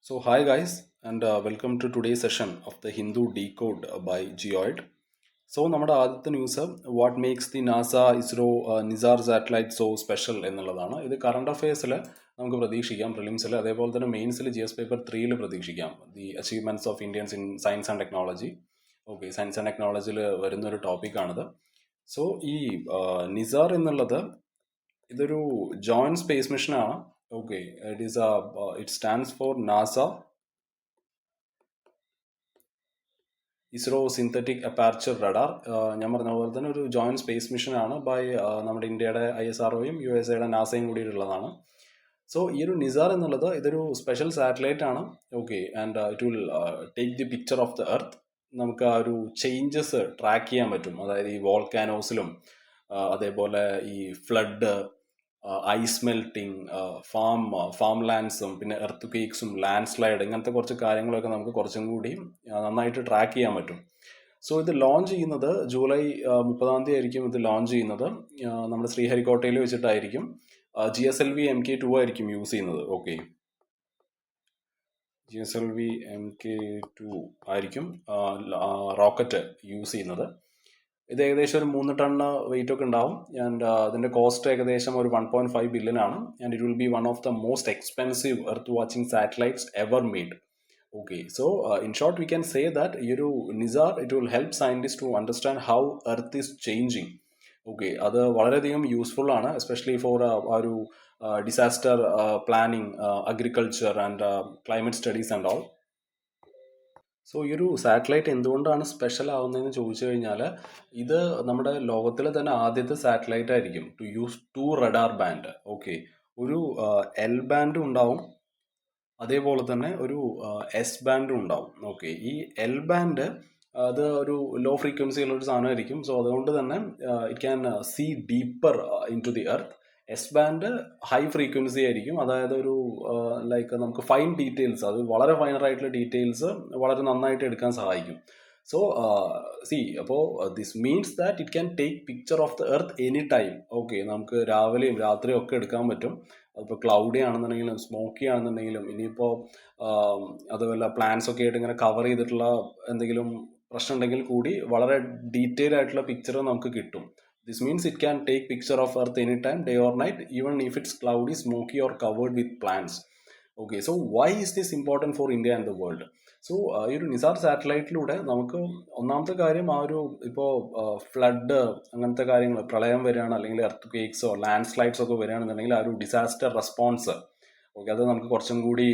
Hi guys, and welcome to today's session of the Hindu Decode by Geoid. നമ്മുടെ ആദ്യത്തെ news what makes the NASA ISRO Nisar satellite so special എന്നുള്ളതാണ്. ഇത് current അഫയേഴ്സിൽ നമുക്ക് പ്രതീക്ഷിക്കാം, പ്രിലിംസിൽ, അതേപോലെ തന്നെ മെയിൻസിൽ GS പേപ്പർ 3 പ്രതീക്ഷിക്കാം. The achievements of Indians in science and technology. Okay, science and ടെക്നോളജിയിൽ വരുന്ന ഒരു ടോപ്പിക്കാണിത്. സോ ഈ നിസാർ എന്നുള്ളത് ഇതൊരു ജോയിന്റ് സ്പേസ് മിഷനാണ്. Okay, it stands for NASA ISRO synthetic aperture radar. ഞാൻ പറഞ്ഞ പോലെ തന്നെ ഒരു ജോയിന്റ് സ്പേസ് മിഷനാണ് ബൈ നമ്മുടെ ഇന്ത്യയുടെ ISROയും USA നാസയും കൂടിയിട്ടുള്ളതാണ്. സോ ഈ ഒരു നിസാർ എന്നുള്ളത് ഇതൊരു സ്പെഷ്യൽ സാറ്റലൈറ്റ് ആണ്. Okay, and it will take the picture of the earth. നമുക്ക് ആ ഒരു ചേഞ്ചസ് ട്രാക്ക് ചെയ്യാൻ പറ്റും. അതായത് ഈ വോൾക്കാനോസിലും അതേപോലെ ഈ ഫ്ലഡ്, ഐസ് മെൽറ്റിംഗ്, ഫാം ലാൻഡ്സും പിന്നെ എർത്ത് ക്വേക്സും ലാൻഡ് സ്ലൈഡ്, ഇങ്ങനത്തെ കുറച്ച് കാര്യങ്ങളൊക്കെ നമുക്ക് കുറച്ചും കൂടി നന്നായിട്ട് ട്രാക്ക് ചെയ്യാൻ പറ്റും. സോ ഇത് ലോഞ്ച് ചെയ്യുന്നത് ജൂലൈ 30 ആയിരിക്കും. ഇത് ലോഞ്ച് ചെയ്യുന്നത് നമ്മുടെ ശ്രീഹരിക്കോട്ടയിൽ വെച്ചിട്ടായിരിക്കും. GSLV Mk2 ആയിരിക്കും യൂസ് ചെയ്യുന്നത്. ഓക്കെ, GSLV Mk2 ആയിരിക്കും റോക്കറ്റ് യൂസ് ചെയ്യുന്നത്. ഇത് ഏകദേശം ഒരു 3 ടൺ വെയിറ്റ് ഒക്കെ ഉണ്ടാവും. ആൻഡ് അതിന്റെ കോസ്റ്റ് ഏകദേശം ഒരു 1.5 ബില്യൺ ആണ്. And it will be one of the most expensive earth watching satellites ever made. Okay, so in short we can say that ഈ ഒരു NISAR it will help scientist to understand how earth is changing. Okay, അത് വളരെയധികം useful ആണ്, especially for ഒരു disaster planning, agriculture and climate studies and all. So ഈ ഒരു satellite എന്തുകൊണ്ടാണ് special ആവുന്നതെന്ന് ചോദിച്ചു കഴിഞ്ഞാൽ, ഇത് നമ്മുടെ ലോകത്തിലെ തന്നെ ആദ്യത്തെ സാറ്റലൈറ്റ് ആയിരിക്കും to use 2 radar band. Okay, ഒരു L ബാൻഡും ഉണ്ടാവും, അതേപോലെ തന്നെ ഒരു S ബാൻഡും ഉണ്ടാവും. ഓക്കെ, ഈ L ബാൻഡ് അത് ഒരു ലോ ഫ്രീക്വൻസി ഉള്ള ഒരു സാധനമായിരിക്കും. സോ അതുകൊണ്ട് തന്നെ it can see deeper into the earth. S band high frequency ആയിരിക്കും, അതായത് ഒരു ലൈക്ക് നമുക്ക് ഫൈൻ ഡീറ്റെയിൽസ്, അത് വളരെ ഫൈനർ ആയിട്ടുള്ള ഡീറ്റെയിൽസ് വളരെ നന്നായിട്ട് എടുക്കാൻ സഹായിക്കും. സോ അപ്പോൾ this means that it can take picture of the earth any time. Okay, നമുക്ക് രാവിലെയും രാത്രിയും ഒക്കെ എടുക്കാൻ പറ്റും. അതിപ്പോൾ ക്ലൗഡി ആണെന്നുണ്ടെങ്കിലും സ്മോക്കി ആണെന്നുണ്ടെങ്കിലും, ഇനിയിപ്പോൾ അതുപോലെ പ്ലാൻസ് ഒക്കെ ആയിട്ട് ഇങ്ങനെ കവർ ചെയ്തിട്ടുള്ള എന്തെങ്കിലും പ്രശ്നം ഉണ്ടെങ്കിൽ കൂടി വളരെ ഡീറ്റെയിൽ ആയിട്ടുള്ള പിക്ചർ നമുക്ക് കിട്ടും. This means it can take picture of Earth anytime, day or night, even if it's cloudy, smoky or covered with plants. Okay, so why is this important for India and the world? So ഈ ഒരു നിസാർ സാറ്റലൈറ്റിലൂടെ നമുക്ക് ഒന്നാമത്തെ കാര്യം, ആ ഒരു ഇപ്പോൾ flood അങ്ങനത്തെ കാര്യങ്ങൾ, പ്രളയം വരികയാണ് അല്ലെങ്കിൽ എർത്ത് ക്വേക്സോ ലാൻഡ് സ്ലൈഡ്സോ ഒക്കെ വരികയാണെന്നുണ്ടെങ്കിൽ ആ ഒരു ഡിസാസ്റ്റർ റെസ്പോൺസ്, ഓക്കെ, അത് നമുക്ക് കുറച്ചും കൂടി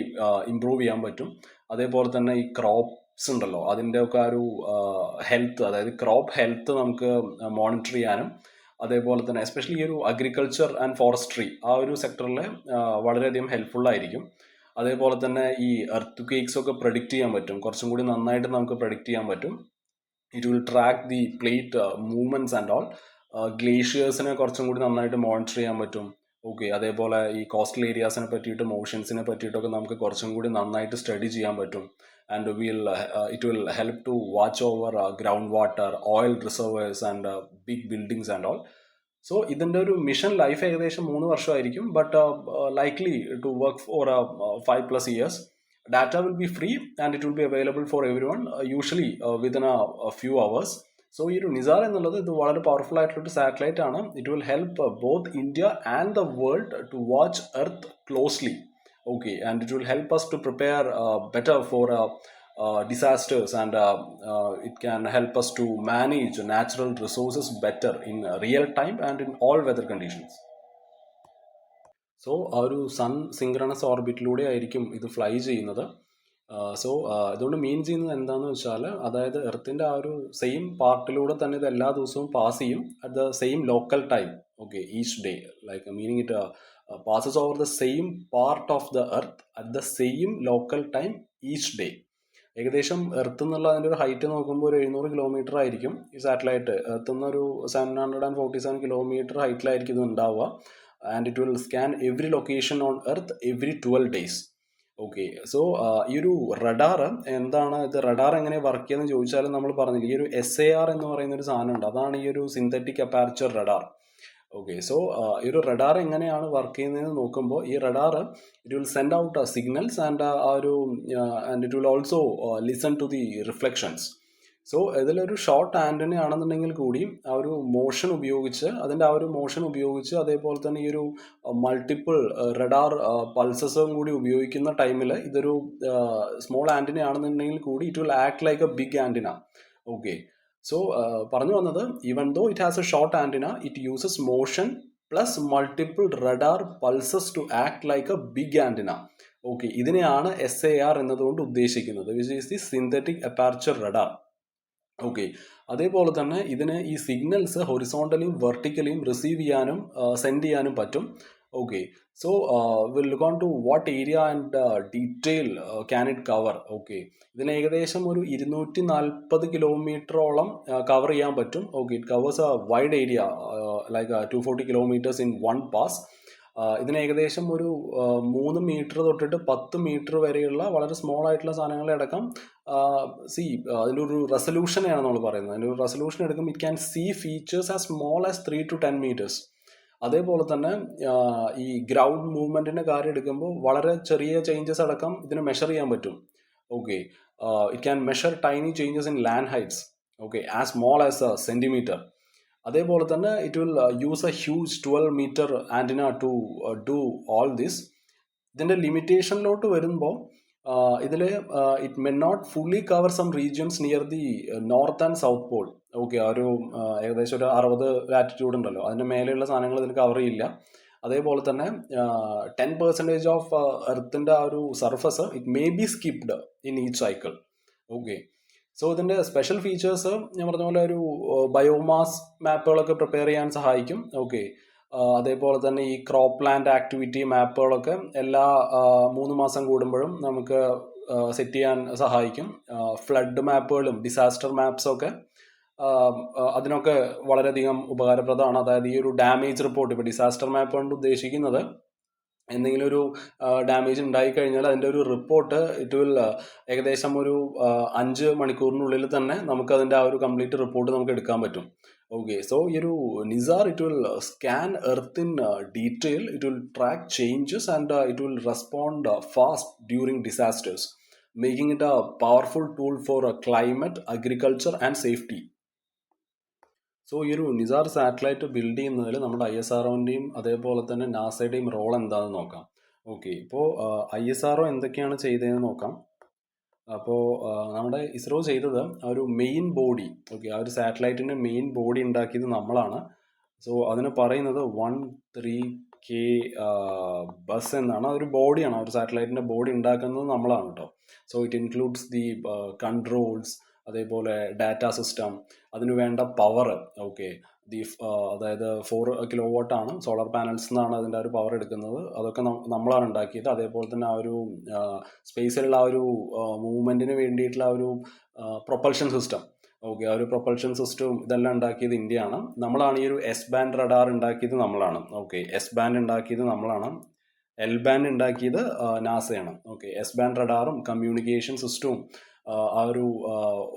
ഇമ്പ്രൂവ് ചെയ്യാൻ പറ്റും. അതേപോലെ തന്നെ ഈ ക്രോപ്സ് ഉണ്ടല്ലോ, അതിൻ്റെ ഒക്കെ ആ ഒരു ഹെൽത്ത്, അതായത് ക്രോപ്പ് ഹെൽത്ത് നമുക്ക് മോണിറ്റർ ചെയ്യാനും, അതേപോലെ തന്നെ എസ്പെഷ്യലി ഈ ഒരു അഗ്രികൾച്ചർ ആൻഡ് ഫോറസ്ട്രി ആ ഒരു സെക്ടറിൽ വളരെയധികം ഹെൽപ്ഫുൾ ആയിരിക്കും. അതേപോലെ തന്നെ ഈ എർത്ത് ക്വേക്സ് ഒക്കെ പ്രഡിക്റ്റ് ചെയ്യാൻ പറ്റും, കുറച്ചും കൂടി നന്നായിട്ട് നമുക്ക് പ്രഡിക്റ്റ് ചെയ്യാൻ പറ്റും. It will track the plate movements and all. ഗ്ലേഷ്യേഴ്സിനെ കുറച്ചും കൂടി നന്നായിട്ട് മോണിറ്റർ ചെയ്യാൻ പറ്റും. ഓക്കെ, അതേപോലെ ഈ കോസ്റ്റൽ ഏരിയാസിനെ പറ്റിയിട്ടും ഓഷൻസിനെ പറ്റിയിട്ടൊക്കെ നമുക്ക് കുറച്ചും കൂടി നന്നായിട്ട് സ്റ്റഡി ചെയ്യാൻ പറ്റും. And it will help to watch over ground water, oil reservoirs and big buildings and all. So ഇതിൻ്റെ ഒരു മിഷൻ ലൈഫ് ഏകദേശം 3 വർഷമായിരിക്കും, but likely to work for 5+ years. Data will be free and it will be available for everyone, usually within a few hours. So ഈ ഒരു നിസാർ എന്നുള്ളത് ഇത് വളരെ powerful ആയിട്ടുള്ള സാറ്റലൈറ്റ് ആണ്. It will help both India and the world to watch earth closely. Okay, and it will help us to prepare better for disasters, and it can help us to manage natural resources better in real time and in all weather conditions. So ആ ഒരു sun synchronous ഓർബിറ്റിലൂടെ ആയിരിക്കും ഇത് fly ചെയ്യുന്നത്. So ഇതുകൊണ്ട് മീൻ ചെയ്യുന്നത് എന്താണെന്ന് വെച്ചാൽ, അതായത് എർത്തിൻ്റെ ആ ഒരു സെയിം പാർട്ടിലൂടെ തന്നെ ഇത് എല്ലാ ദിവസവും പാസ് ചെയ്യും at the same local time. Okay, each day, like meaning it passes over the same part of the earth at the same local time each day. ഏകദേശം എർത്ത് എന്നുള്ള അതിൻ്റെ ഒരു ഹൈറ്റ് നോക്കുമ്പോൾ ഒരു 700 കിലോമീറ്റർ ആയിരിക്കും ഈ സാറ്റലൈറ്റ്. എർത്ത് നിന്നൊരു 747 kilometre ഹൈറ്റിലായിരിക്കും ഇത് ഉണ്ടാവുക. And it will scan every location on earth every 12 days. Okay, so ഈ ഒരു റഡാർ എന്താണ്, ഇത് റഡാർ എങ്ങനെ വർക്ക് ചെയ്യുന്നത് ചോദിച്ചാലും നമ്മൾ പറഞ്ഞില്ല, ഈ ഒരു SAR എന്ന് പറയുന്ന ഒരു സാധനം ഉണ്ട്, അതാണ് ഈ ഒരു synthetic aperture radar. Okay, so ഈ ഒരു റഡാർ എങ്ങനെയാണ് വർക്ക് ചെയ്യുന്നതെന്ന് നോക്കുമ്പോൾ, ഈ radar it will send out signals and ആ ഒരു and it will also listen to the reflections. So ഇതിലൊരു ഷോർട്ട് ആൻറ്റന ആണെന്നുണ്ടെങ്കിൽ കൂടി ആ ഒരു മോഷൻ ഉപയോഗിച്ച്, അതിൻ്റെ ആ ഒരു മോഷൻ ഉപയോഗിച്ച്, അതേപോലെ തന്നെ ഈ ഒരു മൾട്ടിപ്പിൾ റഡാർ പൾസസും കൂടി ഉപയോഗിക്കുന്ന ടൈമിൽ, ഇതൊരു സ്മോൾ ആൻറ്റന ആണെന്നുണ്ടെങ്കിൽ കൂടി it will act like a big antenna. Okay, so പറഞ്ഞു വന്നത്, even though it has a short antenna, it uses motion plus multiple radar pulses to act like a big antenna. Okay, ഇതിനെയാണ് SAR എന്നതുകൊണ്ട് ഉദ്ദേശിക്കുന്നത്, which is the synthetic aperture radar. Okay, അതേപോലെ തന്നെ ഇതിന് ഈ signals ഹൊറിസോണ്ടലിയും വെർട്ടിക്കലിയും റിസീവ് ചെയ്യാനും സെൻഡ് ചെയ്യാനും പറ്റും. Okay, so will look on to what area and detail can it cover. Okay, ഇതിന് ഏകദേശം ഒരു 240 കിലോമീറ്ററോളം കവർ ചെയ്യാൻ പറ്റും. Okay, it covers A wide area like 240 kilometres in one pass. ഇതിന് ഏകദേശം ഒരു 3 മീറ്റർ തൊട്ടിട്ട് 10 മീറ്റർ വരെയുള്ള വളരെ സ്മോൾ ആയിട്ടുള്ള സാധനങ്ങളെ അടക്കം അതിൻ്റെ ഒരു റെസൊല്യൂഷനെയാണ് നമ്മൾ പറയുന്നത്. അതിൻ്റെ ഒരു റെസൊല്യൂഷൻ എടുക്കും, it can see features as small as 3 to 10 metres. അതേപോലെ തന്നെ ഈ ഗ്രൗണ്ട് മൂവ്മെൻറ്റിൻ്റെ കാര്യം എടുക്കുമ്പോൾ വളരെ ചെറിയ ചേഞ്ചസ് അടക്കം ഇതിന് മെഷർ ചെയ്യാൻ പറ്റും. Okay, it can measure tiny changes in land heights. Okay, as small as a centimetre. അതേപോലെ തന്നെ it will use a huge 12 metre antenna to do all this. ഇതിൻ്റെ ലിമിറ്റേഷനിലോട്ട് വരുമ്പോൾ ഇതിൽ it may not fully cover some regions near the north and south pole. Okay, ആ ഒരു ഏകദേശം ഒരു 60 ലാറ്റിറ്റ്യൂഡ് ഉണ്ടല്ലോ, അതിൻ്റെ മേലെയുള്ള സാധനങ്ങൾ ഇതിന് കവർ ചെയ്യില്ല. അതേപോലെ തന്നെ 10% ഓഫ് എർത്തിൻ്റെ ആ ഒരു surface it may be skipped in each cycle. Okay, so ഇതിൻ്റെ സ്പെഷ്യൽ ഫീച്ചേഴ്സ് ഞാൻ പറഞ്ഞ പോലെ ഒരു ബയോമാസ് മാപ്പുകളൊക്കെ പ്രിപ്പയർ ചെയ്യാൻ സഹായിക്കും. ഓക്കെ, അതേപോലെ തന്നെ ഈ ക്രോപ്പ് ലാൻഡ് ആക്ടിവിറ്റി മാപ്പുകളൊക്കെ എല്ലാ 3 മാസം കൂടുമ്പോഴും നമുക്ക് സെറ്റ് ചെയ്യാൻ സഹായിക്കും. ഫ്ലഡ് മാപ്പുകളും ഡിസാസ്റ്റർ മാപ്സൊക്കെ അതിനൊക്കെ വളരെയധികം ഉപകാരപ്രദമാണ്. അതായത് ഈ ഒരു ഡാമേജ് റിപ്പോർട്ട്, ഇപ്പോൾ ഡിസാസ്റ്റർ മാപ്പ് കൊണ്ട് ഉദ്ദേശിക്കുന്നത് എന്തെങ്കിലും ഒരു ഡാമേജ് ഉണ്ടായിക്കഴിഞ്ഞാൽ അതിൻ്റെ ഒരു റിപ്പോർട്ട് ഇറ്റ് വിൽ ഏകദേശം ഒരു 5 മണിക്കൂറിനുള്ളിൽ തന്നെ നമുക്കതിൻ്റെ ആ ഒരു കംപ്ലീറ്റ് റിപ്പോർട്ട് നമുക്ക് എടുക്കാൻ പറ്റും. ഓക്കെ, സോ ഈ ഒരു NISAR it will scan earth in detail, it will track changes and it will respond fast during disasters, making it A powerful tool for climate, agriculture and safety. So ഈ ഒരു NISAR satellite build ചെയ്യുന്നതിൽ നമ്മുടെ ISROൻ്റെയും അതേപോലെ തന്നെ നാസയുടെയും role എന്താണെന്ന് നോക്കാം. Okay, ഇപ്പോൾ ISRO എന്തൊക്കെയാണ് ചെയ്തതെന്ന് നോക്കാം. അപ്പോൾ നമ്മുടെ ഇസ്രോ ചെയ്തത് ആ ഒരു മെയിൻ ബോഡി, ഓക്കെ, ആ ഒരു സാറ്റലൈറ്റിൻ്റെ മെയിൻ ബോഡി ഉണ്ടാക്കിയത് നമ്മളാണ്. സോ അതിന് പറയുന്നത് 13K ബസ് എന്നാണ്. അതൊരു ബോഡിയാണ്, ആ ഒരു സാറ്റലൈറ്റിൻ്റെ ബോഡി ഉണ്ടാക്കുന്നത് നമ്മളാണ് കേട്ടോ. So it includes the controls, അതേപോലെ ഡാറ്റ സിസ്റ്റം, അതിന് വേണ്ട പവർ. ഓക്കെ, അതായത് 4 kilowatt ആണ്, സോളാർ പാനൽസ് നിന്നാണ് അതിൻ്റെ ഒരു പവർ എടുക്കുന്നത്. അതൊക്കെ നമ്മളാണ് ഉണ്ടാക്കിയത്. അതേപോലെ തന്നെ ആ ഒരു സ്പേസിലുള്ള ആ ഒരു മൂവ്മെൻറ്റിന് വേണ്ടിയിട്ടുള്ള ആ ഒരു പ്രൊപ്പൽഷൻ സിസ്റ്റം, ഓക്കെ, ആ ഒരു പ്രൊപ്പൽഷൻ സിസ്റ്റവും ഇതെല്ലാം ഉണ്ടാക്കിയത് ഇന്ത്യയാണ്. നമ്മളാണ് ഈ ഒരു S-band റഡാർ ഉണ്ടാക്കിയത് നമ്മളാണ്. ഓക്കെ, S-band ഉണ്ടാക്കിയത് നമ്മളാണ്. L-band ഉണ്ടാക്കിയത് നാസയാണ്. ഓക്കെ, S-band റഡാറും കമ്മ്യൂണിക്കേഷൻ സിസ്റ്റവും ആ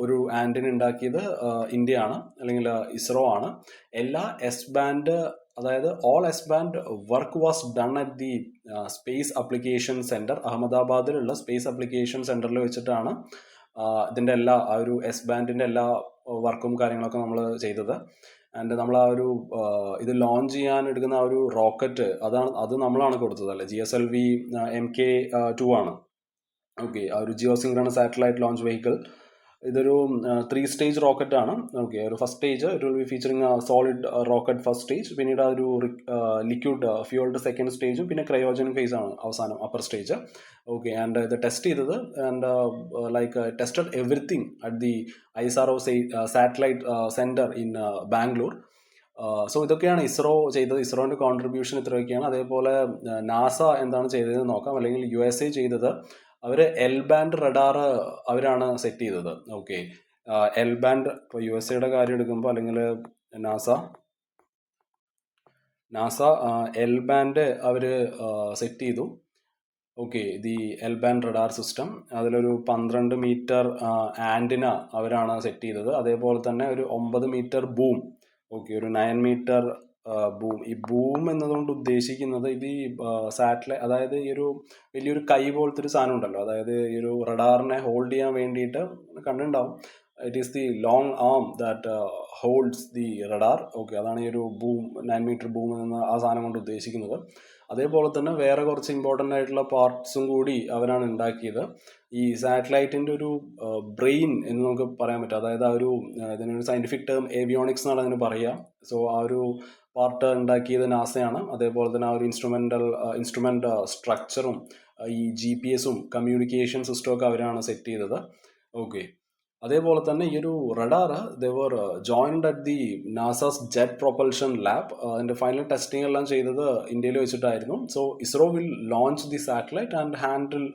ഒരു ആൻറ്റിന ഉണ്ടാക്കിയത് ഇന്ത്യയാണ്, അല്ലെങ്കിൽ ഇസ്രോ ആണ്. എല്ലാ S-band, അതായത് all S-band work was done at the space application centre, അഹമ്മദാബാദിലുള്ള സ്പേസ് അപ്ലിക്കേഷൻ സെൻറ്ററിൽ വെച്ചിട്ടാണ് ഇതിൻ്റെ എല്ലാ ആ ഒരു S-bandൻ്റെ എല്ലാ വർക്കും കാര്യങ്ങളൊക്കെ നമ്മൾ ചെയ്തത്. ആൻഡ് നമ്മൾ ആ ഒരു ഇത് ലോഞ്ച് ചെയ്യാൻ എടുക്കുന്ന ആ ഒരു റോക്കറ്റ് അത് നമ്മളാണ് കൊടുത്തത്, അല്ലേ, GSLV Mk2 ആണ്. ഓക്കെ, ആ ഒരു ജിയോസിൻക്രണസ് സാറ്റലൈറ്റ് ലോഞ്ച് വെഹിക്കിൾ. ഇതൊരു 3 സ്റ്റേജ് റോക്കറ്റ് ആണ്. ഓക്കെ, ഒരു first stage it will B featuring solid rocket first stage, പിന്നീട് ആ ഒരു ലിക്വിഡ് ഫ്യൂൾഡ് സെക്കൻഡ് സ്റ്റേജും, പിന്നെ ക്രയോജനിക് ഫേസ് ആണ് അവസാനം അപ്പർ സ്റ്റേജ്. ഓക്കെ, ആൻഡ് ഇത് ടെസ്റ്റ് ചെയ്തത് and like tested everything at the ISRO satellite centre in Bangalore. So ഇതൊക്കെയാണ് ഇസ്രോ ചെയ്തത്. ഇസ്രോൻ്റെ കോൺട്രിബ്യൂഷൻ ഇത്രയൊക്കെയാണ്. അതേപോലെ നാസ എന്താണ് ചെയ്തതെന്ന് നോക്കാം. അല്ലെങ്കിൽ USA ചെയ്തത്, അവർ L-band റഡാർ അവരാണ് സെറ്റ് ചെയ്തത്. ഓക്കെ, L-band ഇപ്പോൾ USAയുടെ കാര്യം എടുക്കുമ്പോൾ, അല്ലെങ്കിൽ നാസ L-band അവർ സെറ്റ് ചെയ്തു. Okay, the L-band radar system, അതിലൊരു 12 മീറ്റർ ആൻറ്റിന അവരാണ് സെറ്റ് ചെയ്തത്. അതേപോലെ തന്നെ ഒരു 9 മീറ്റർ ബൂം, ഓക്കെ, ഒരു 9 മീറ്റർ ബൂം. ഈ ബൂം എന്നതുകൊണ്ട് ഉദ്ദേശിക്കുന്നത് ഇത് ഈ സാറ്റലൈറ്റ്, അതായത് ഈ ഒരു വലിയൊരു കൈ പോലത്തെ ഒരു സാധനം ഉണ്ടല്ലോ, അതായത് ഈ ഒരു റഡാറിനെ ഹോൾഡ് ചെയ്യാൻ വേണ്ടിയിട്ട് കണ്ടിട്ടുണ്ടാവും. It is the long arm that holds the radar. Okay, അതാണ് ഈ ഒരു ബൂം, 9 മീറ്റർ ബൂം എന്ന ആ സാധനം കൊണ്ട് ഉദ്ദേശിക്കുന്നത്. അതേപോലെ തന്നെ വേറെ കുറച്ച് ഇമ്പോർട്ടൻ്റ് ആയിട്ടുള്ള പാർട്സും കൂടി അവരാണ് ഉണ്ടാക്കിയത്. ഈ സാറ്റലൈറ്റിൻ്റെ ഒരു ബ്രെയിൻ എന്ന് നമുക്ക് പറയാൻ പറ്റും. അതായത് ആ ഒരു ഇതിനൊരു സയൻറ്റിഫിക് ടേം ഏവിയോണിക്സ് എന്നാണ് അതിന് പറയുക. സോ ആ ഒരു പാർട്ട് ഉണ്ടാക്കിയത് നാസയാണ്. അതേപോലെ തന്നെ ആ ഒരു ഇൻസ്ട്രുമെൻ്റ് സ്ട്രക്ചറും ഈ GPS കമ്മ്യൂണിക്കേഷൻ സിസ്റ്റം ഒക്കെ അവരാണ് സെറ്റ് ചെയ്തത്. ഓക്കെ, അതേപോലെ തന്നെ ഈ ഒരു radar there joined at the നാസാസ് jet propulsion lab. അതിൻ്റെ ഫൈനൽ ടെസ്റ്റിംഗ് എല്ലാം ചെയ്തത് ഇന്ത്യയിൽ വെച്ചിട്ടായിരുന്നു. So ISRO will launch the satellite and handle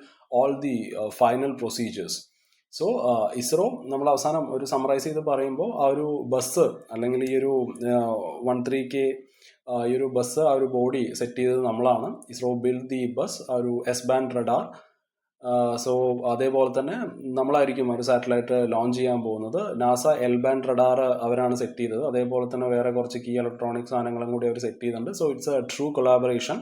all the final procedures. So ISRO നമ്മൾ അവസാനം ഒരു സമ്മറൈസ് ചെയ്ത് പറയുമ്പോൾ ആ ഒരു ബസ്, അല്ലെങ്കിൽ ഈ ഒരു 13K ഈ ഒരു ബസ്, ആ ഒരു ബോഡി സെറ്റ് ചെയ്തത് നമ്മളാണ്. ഇസ്രോ ബിൽഡ് ദി ബസ്, ആ ഒരു S-ബാൻഡ് റഡാർ. സോ അതേപോലെ തന്നെ നമ്മളായിരിക്കും ഒരു സാറ്റലൈറ്റ് ലോഞ്ച് ചെയ്യാൻ പോകുന്നത്. നാസ L-ബാൻഡ് റഡാർ അവരാണ് സെറ്റ് ചെയ്തത്. അതേപോലെ തന്നെ വേറെ കുറച്ച് കീ ഇലക്ട്രോണിക് സാധനങ്ങളും കൂടി അവർ സെറ്റ് ചെയ്തിട്ടുണ്ട്. So it's a true collaboration.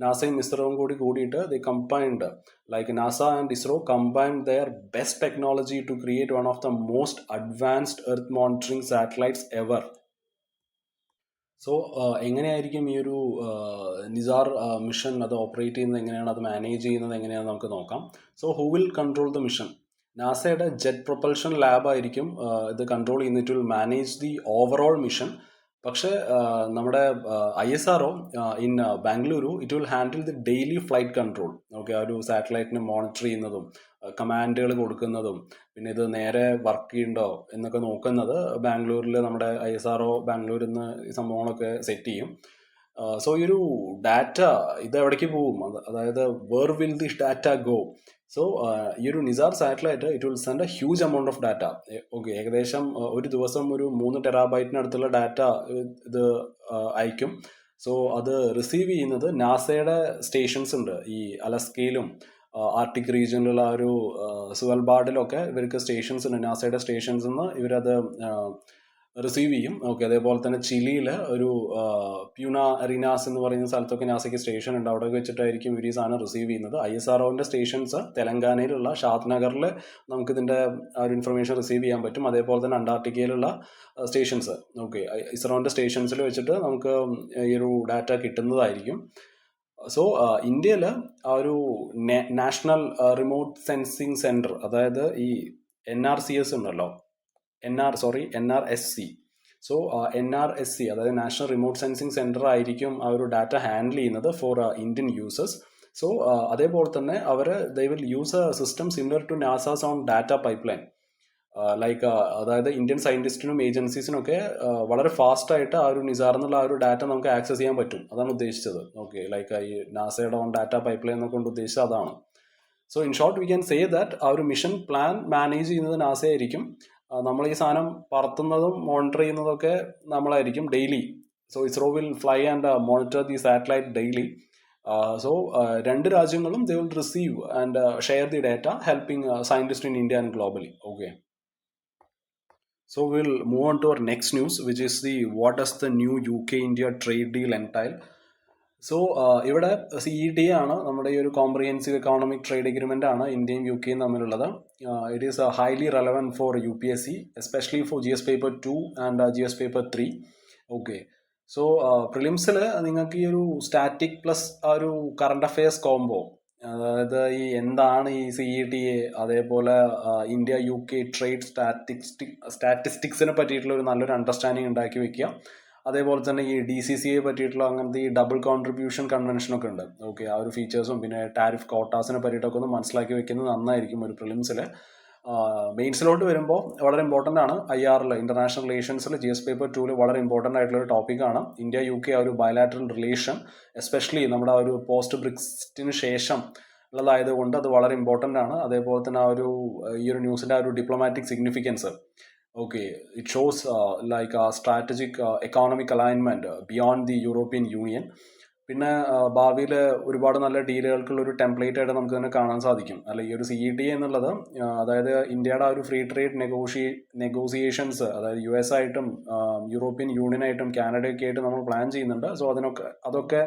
നാസയും ഇസ്രോയും കൂടിയിട്ട് the combined, like NASA and ISRO combined their best technology to create one of the most advanced earth monitoring satellites ever. So എങ്ങനെയായിരിക്കും ഈ ഒരു നിസാർ മിഷൻ അത് ഓപ്പറേറ്റ് ചെയ്യുന്നത്, എങ്ങനെയാണ് അത് മാനേജ് ചെയ്യുന്നത്, എങ്ങനെയാണെന്ന് നമുക്ക് നോക്കാം. So who will control the mission? നാസയുടെ ജെറ്റ് പ്രൊപ്പൽഷൻ ലാബ് ആയിരിക്കും ഇത് കൺട്രോൾ ചെയ്യുന്നത്. It will manage the overall mission. പക്ഷേ നമ്മുടെ ISRO in Bengaluru, it will handle the daily flight control. Okay, ആ ഒരു സാറ്റലൈറ്റിനെ മോണിറ്റർ ചെയ്യുന്നതും കമാൻഡുകൾ കൊടുക്കുന്നതും പിന്നെ ഇത് നേരെ വർക്ക് ചെയ്യുന്നുണ്ടോ എന്നൊക്കെ നോക്കുന്നത് ബാംഗ്ലൂരിൽ നമ്മുടെ ISRO ബാംഗ്ലൂരിൽ നിന്ന് ഈ സംഭവങ്ങളൊക്കെ സെറ്റ് ചെയ്യും. സോ ഈ ഒരു ഡാറ്റ ഇത് എവിടേക്ക് പോകും, അതായത് where will this data go? So ഈ ഒരു NISAR satellite it will send a huge amount of data. Okay, ഏകദേശം ഒരു ദിവസം ഒരു 3 ടെറാബൈറ്റിനടുത്തുള്ള ഡാറ്റ ഇത് അയക്കും. സോ അത് റിസീവ് ചെയ്യുന്നത് നാസയുടെ സ്റ്റേഷൻസ് ഉണ്ട്. ഈ അലസ്കയിലും ആർട്ടിക് റീജിയനിലുള്ള ഒരു സുവൽബാർഡിലൊക്കെ ഇവർക്ക് സ്റ്റേഷൻസ് ഉണ്ട്. നാസയുടെ സ്റ്റേഷൻസിൽ നിന്ന് ഇവരത് റിസീവ് ചെയ്യും. ഓക്കെ, അതേപോലെ തന്നെ ചിലിയിൽ ഒരു പ്യൂന അരീനാസ് എന്ന് പറയുന്ന സ്ഥലത്തൊക്കെ നാസയ്ക്ക് സ്റ്റേഷൻ ഉണ്ട്. അവിടെ വെച്ചിട്ടായിരിക്കും ഇവർ ഈ സാധനം റിസീവ് ചെയ്യുന്നത്. ISROൻ്റെ സ്റ്റേഷൻസ് തെലങ്കാനയിലുള്ള ഷാദ് നഗറിൽ നമുക്കിതിൻ്റെ ആ ഒരു ഇൻഫർമേഷൻ റിസീവ് ചെയ്യാൻ പറ്റും. അതേപോലെ തന്നെ അന്റാർട്ടിക്കയിലുള്ള സ്റ്റേഷൻസ്, ഓക്കെ, ഇസ്രോൻ്റെ സ്റ്റേഷൻസിൽ വെച്ചിട്ട് നമുക്ക് ഈ ഒരു ഡാറ്റ കിട്ടുന്നതായിരിക്കും. സോ ഇന്ത്യയിൽ ആ ഒരു നാഷണൽ റിമോട്ട് സെൻസിങ് സെൻറ്റർ, അതായത് ഈ NRCS ഉണ്ടല്ലോ, NRSC. സോ NRSC, അതായത് നാഷണൽ റിമോട്ട് സെൻസിങ് സെൻറ്റർ ആയിരിക്കും ആ ഒരു ഡാറ്റ ഹാൻഡിൽ ചെയ്യുന്നത് ഫോർ ഇന്ത്യൻ യൂസേഴ്സ്. സോ അതേപോലെ തന്നെ they will use a system similar to NASA's own data pipeline. Like അതായത് ഇന്ത്യൻ സയൻറ്റിസ്റ്റിനും ഏജൻസീസിനൊക്കെ വളരെ ഫാസ്റ്റായിട്ട് ആ ഒരു നിസാർ എന്നുള്ള ആ ഒരു ഡാറ്റ നമുക്ക് ആക്സസ് ചെയ്യാൻ പറ്റും. അതാണ് ഉദ്ദേശിച്ചത്. ഓക്കെ, ലൈക്ക് ഈ നാസയുടെ ഓൺ ഡാറ്റ പൈപ്പ് ലൈൻ എന്നൊക്കെ കൊണ്ട് ഉദ്ദേശിച്ചത് അതാണ്. So in short we can say that ആ ഒരു മിഷൻ പ്ലാൻ മാനേജ് ചെയ്യുന്നത് നാസയായിരിക്കും. നമ്മൾ ഈ സാധനം പറത്തുന്നതും മോണിറ്റർ ചെയ്യുന്നതൊക്കെ നമ്മളായിരിക്കും daily. So ISRO will fly and monitor the satellite daily. So രണ്ട് രാജ്യങ്ങളും they will receive and share the data, helping scientist in India and globally. Okay, so we'll move on to our next news, which is what does the new UK-India trade deal entail? So ഇവിടെ CET ആണ് നമ്മുടെ ഈ ഒരു comprehensive economic trade agreement ആണ് ഇന്ത്യയും UK-യും തമ്മിലുള്ളത്. It is highly relevant for UPSC, especially for GS paper 2 and GS paper 3. Okay, so പ്രിലിംസിൽ നിങ്ങൾക്ക് ഈ ഒരു സ്റ്റാറ്റിക് പ്ലസ് ആ ഒരു കറണ്ട് അഫയേഴ്സ് കോംബോ, അതായത് ഈ എന്താണ് ഈ CETA, അതേപോലെ ഇന്ത്യ UK ട്രേഡ് സ്റ്റാറ്റിസ്റ്റിക്സിനെ പറ്റിയിട്ടുള്ള ഒരു നല്ലൊരു അണ്ടർസ്റ്റാൻഡിങ് ഉണ്ടാക്കി വെക്കുക. അതേപോലെ തന്നെ ഈ DCCA പറ്റിയിട്ടുള്ള അങ്ങനത്തെ ഈ ഡബിൾ കോൺട്രിബ്യൂഷൻ കൺവെൻഷനൊക്കെ ഉണ്ട്. ഓക്കെ, ആ ഒരു ഫീച്ചേഴ്സും പിന്നെ ടാരിഫ് കോട്ടാസിനെ പറ്റിയിട്ടൊക്കെ ഒന്ന് മനസ്സിലാക്കി വെക്കുന്നത് നന്നായിരിക്കും ഒരു പ്രിലിംസിൽ. മെയിൻസിലോട്ട് വരുമ്പോൾ വളരെ ഇമ്പോർട്ടൻ്റ് ആണ്. IR ഇന്റർനാഷണൽ റിലേഷൻസിൽ GS പേപ്പർ 2 വളരെ ഇമ്പോർട്ടൻ്റ് ആയിട്ടുള്ള ഒരു ടോപ്പിക്കാണ് ഇന്ത്യ UK ആ ഒരു ബയലാറ്ററൽ റിലേഷൻ, എസ്പെഷ്യലി നമ്മുടെ ആ ഒരു പോസ്റ്റ് ബ്രിക്സിന് ശേഷം ഉള്ളതായതുകൊണ്ട് അത് വളരെ ഇമ്പോർട്ടൻ്റ് ആണ്. അതേപോലെ തന്നെ ആ ഒരു ഈ ഒരു ന്യൂസിൻ്റെ ആ ഒരു diplomatic significance. Okay, it shows like a strategic economic alignment beyond the European Union. പിന്നെ ഭാവിയിൽ ഒരുപാട് നല്ല ഡീലുകൾക്കുള്ള ഒരു ടെംപ്ലേറ്റ് ആയിട്ട് നമുക്ക് തന്നെ കാണാൻ സാധിക്കും. അല്ല, ഈ ഒരു CETA എന്നുള്ളത് അതായത് ഇന്ത്യയുടെ ആ ഒരു ഫ്രീ ട്രേഡ് നെഗോസിയേഷൻസ്, അതായത് US ആയിട്ടും യൂറോപ്യൻ യൂണിയനായിട്ടും കാനഡയൊക്കെ ആയിട്ട് നമ്മൾ പ്ലാൻ ചെയ്യുന്നുണ്ട്. സോ അതിനൊക്കെ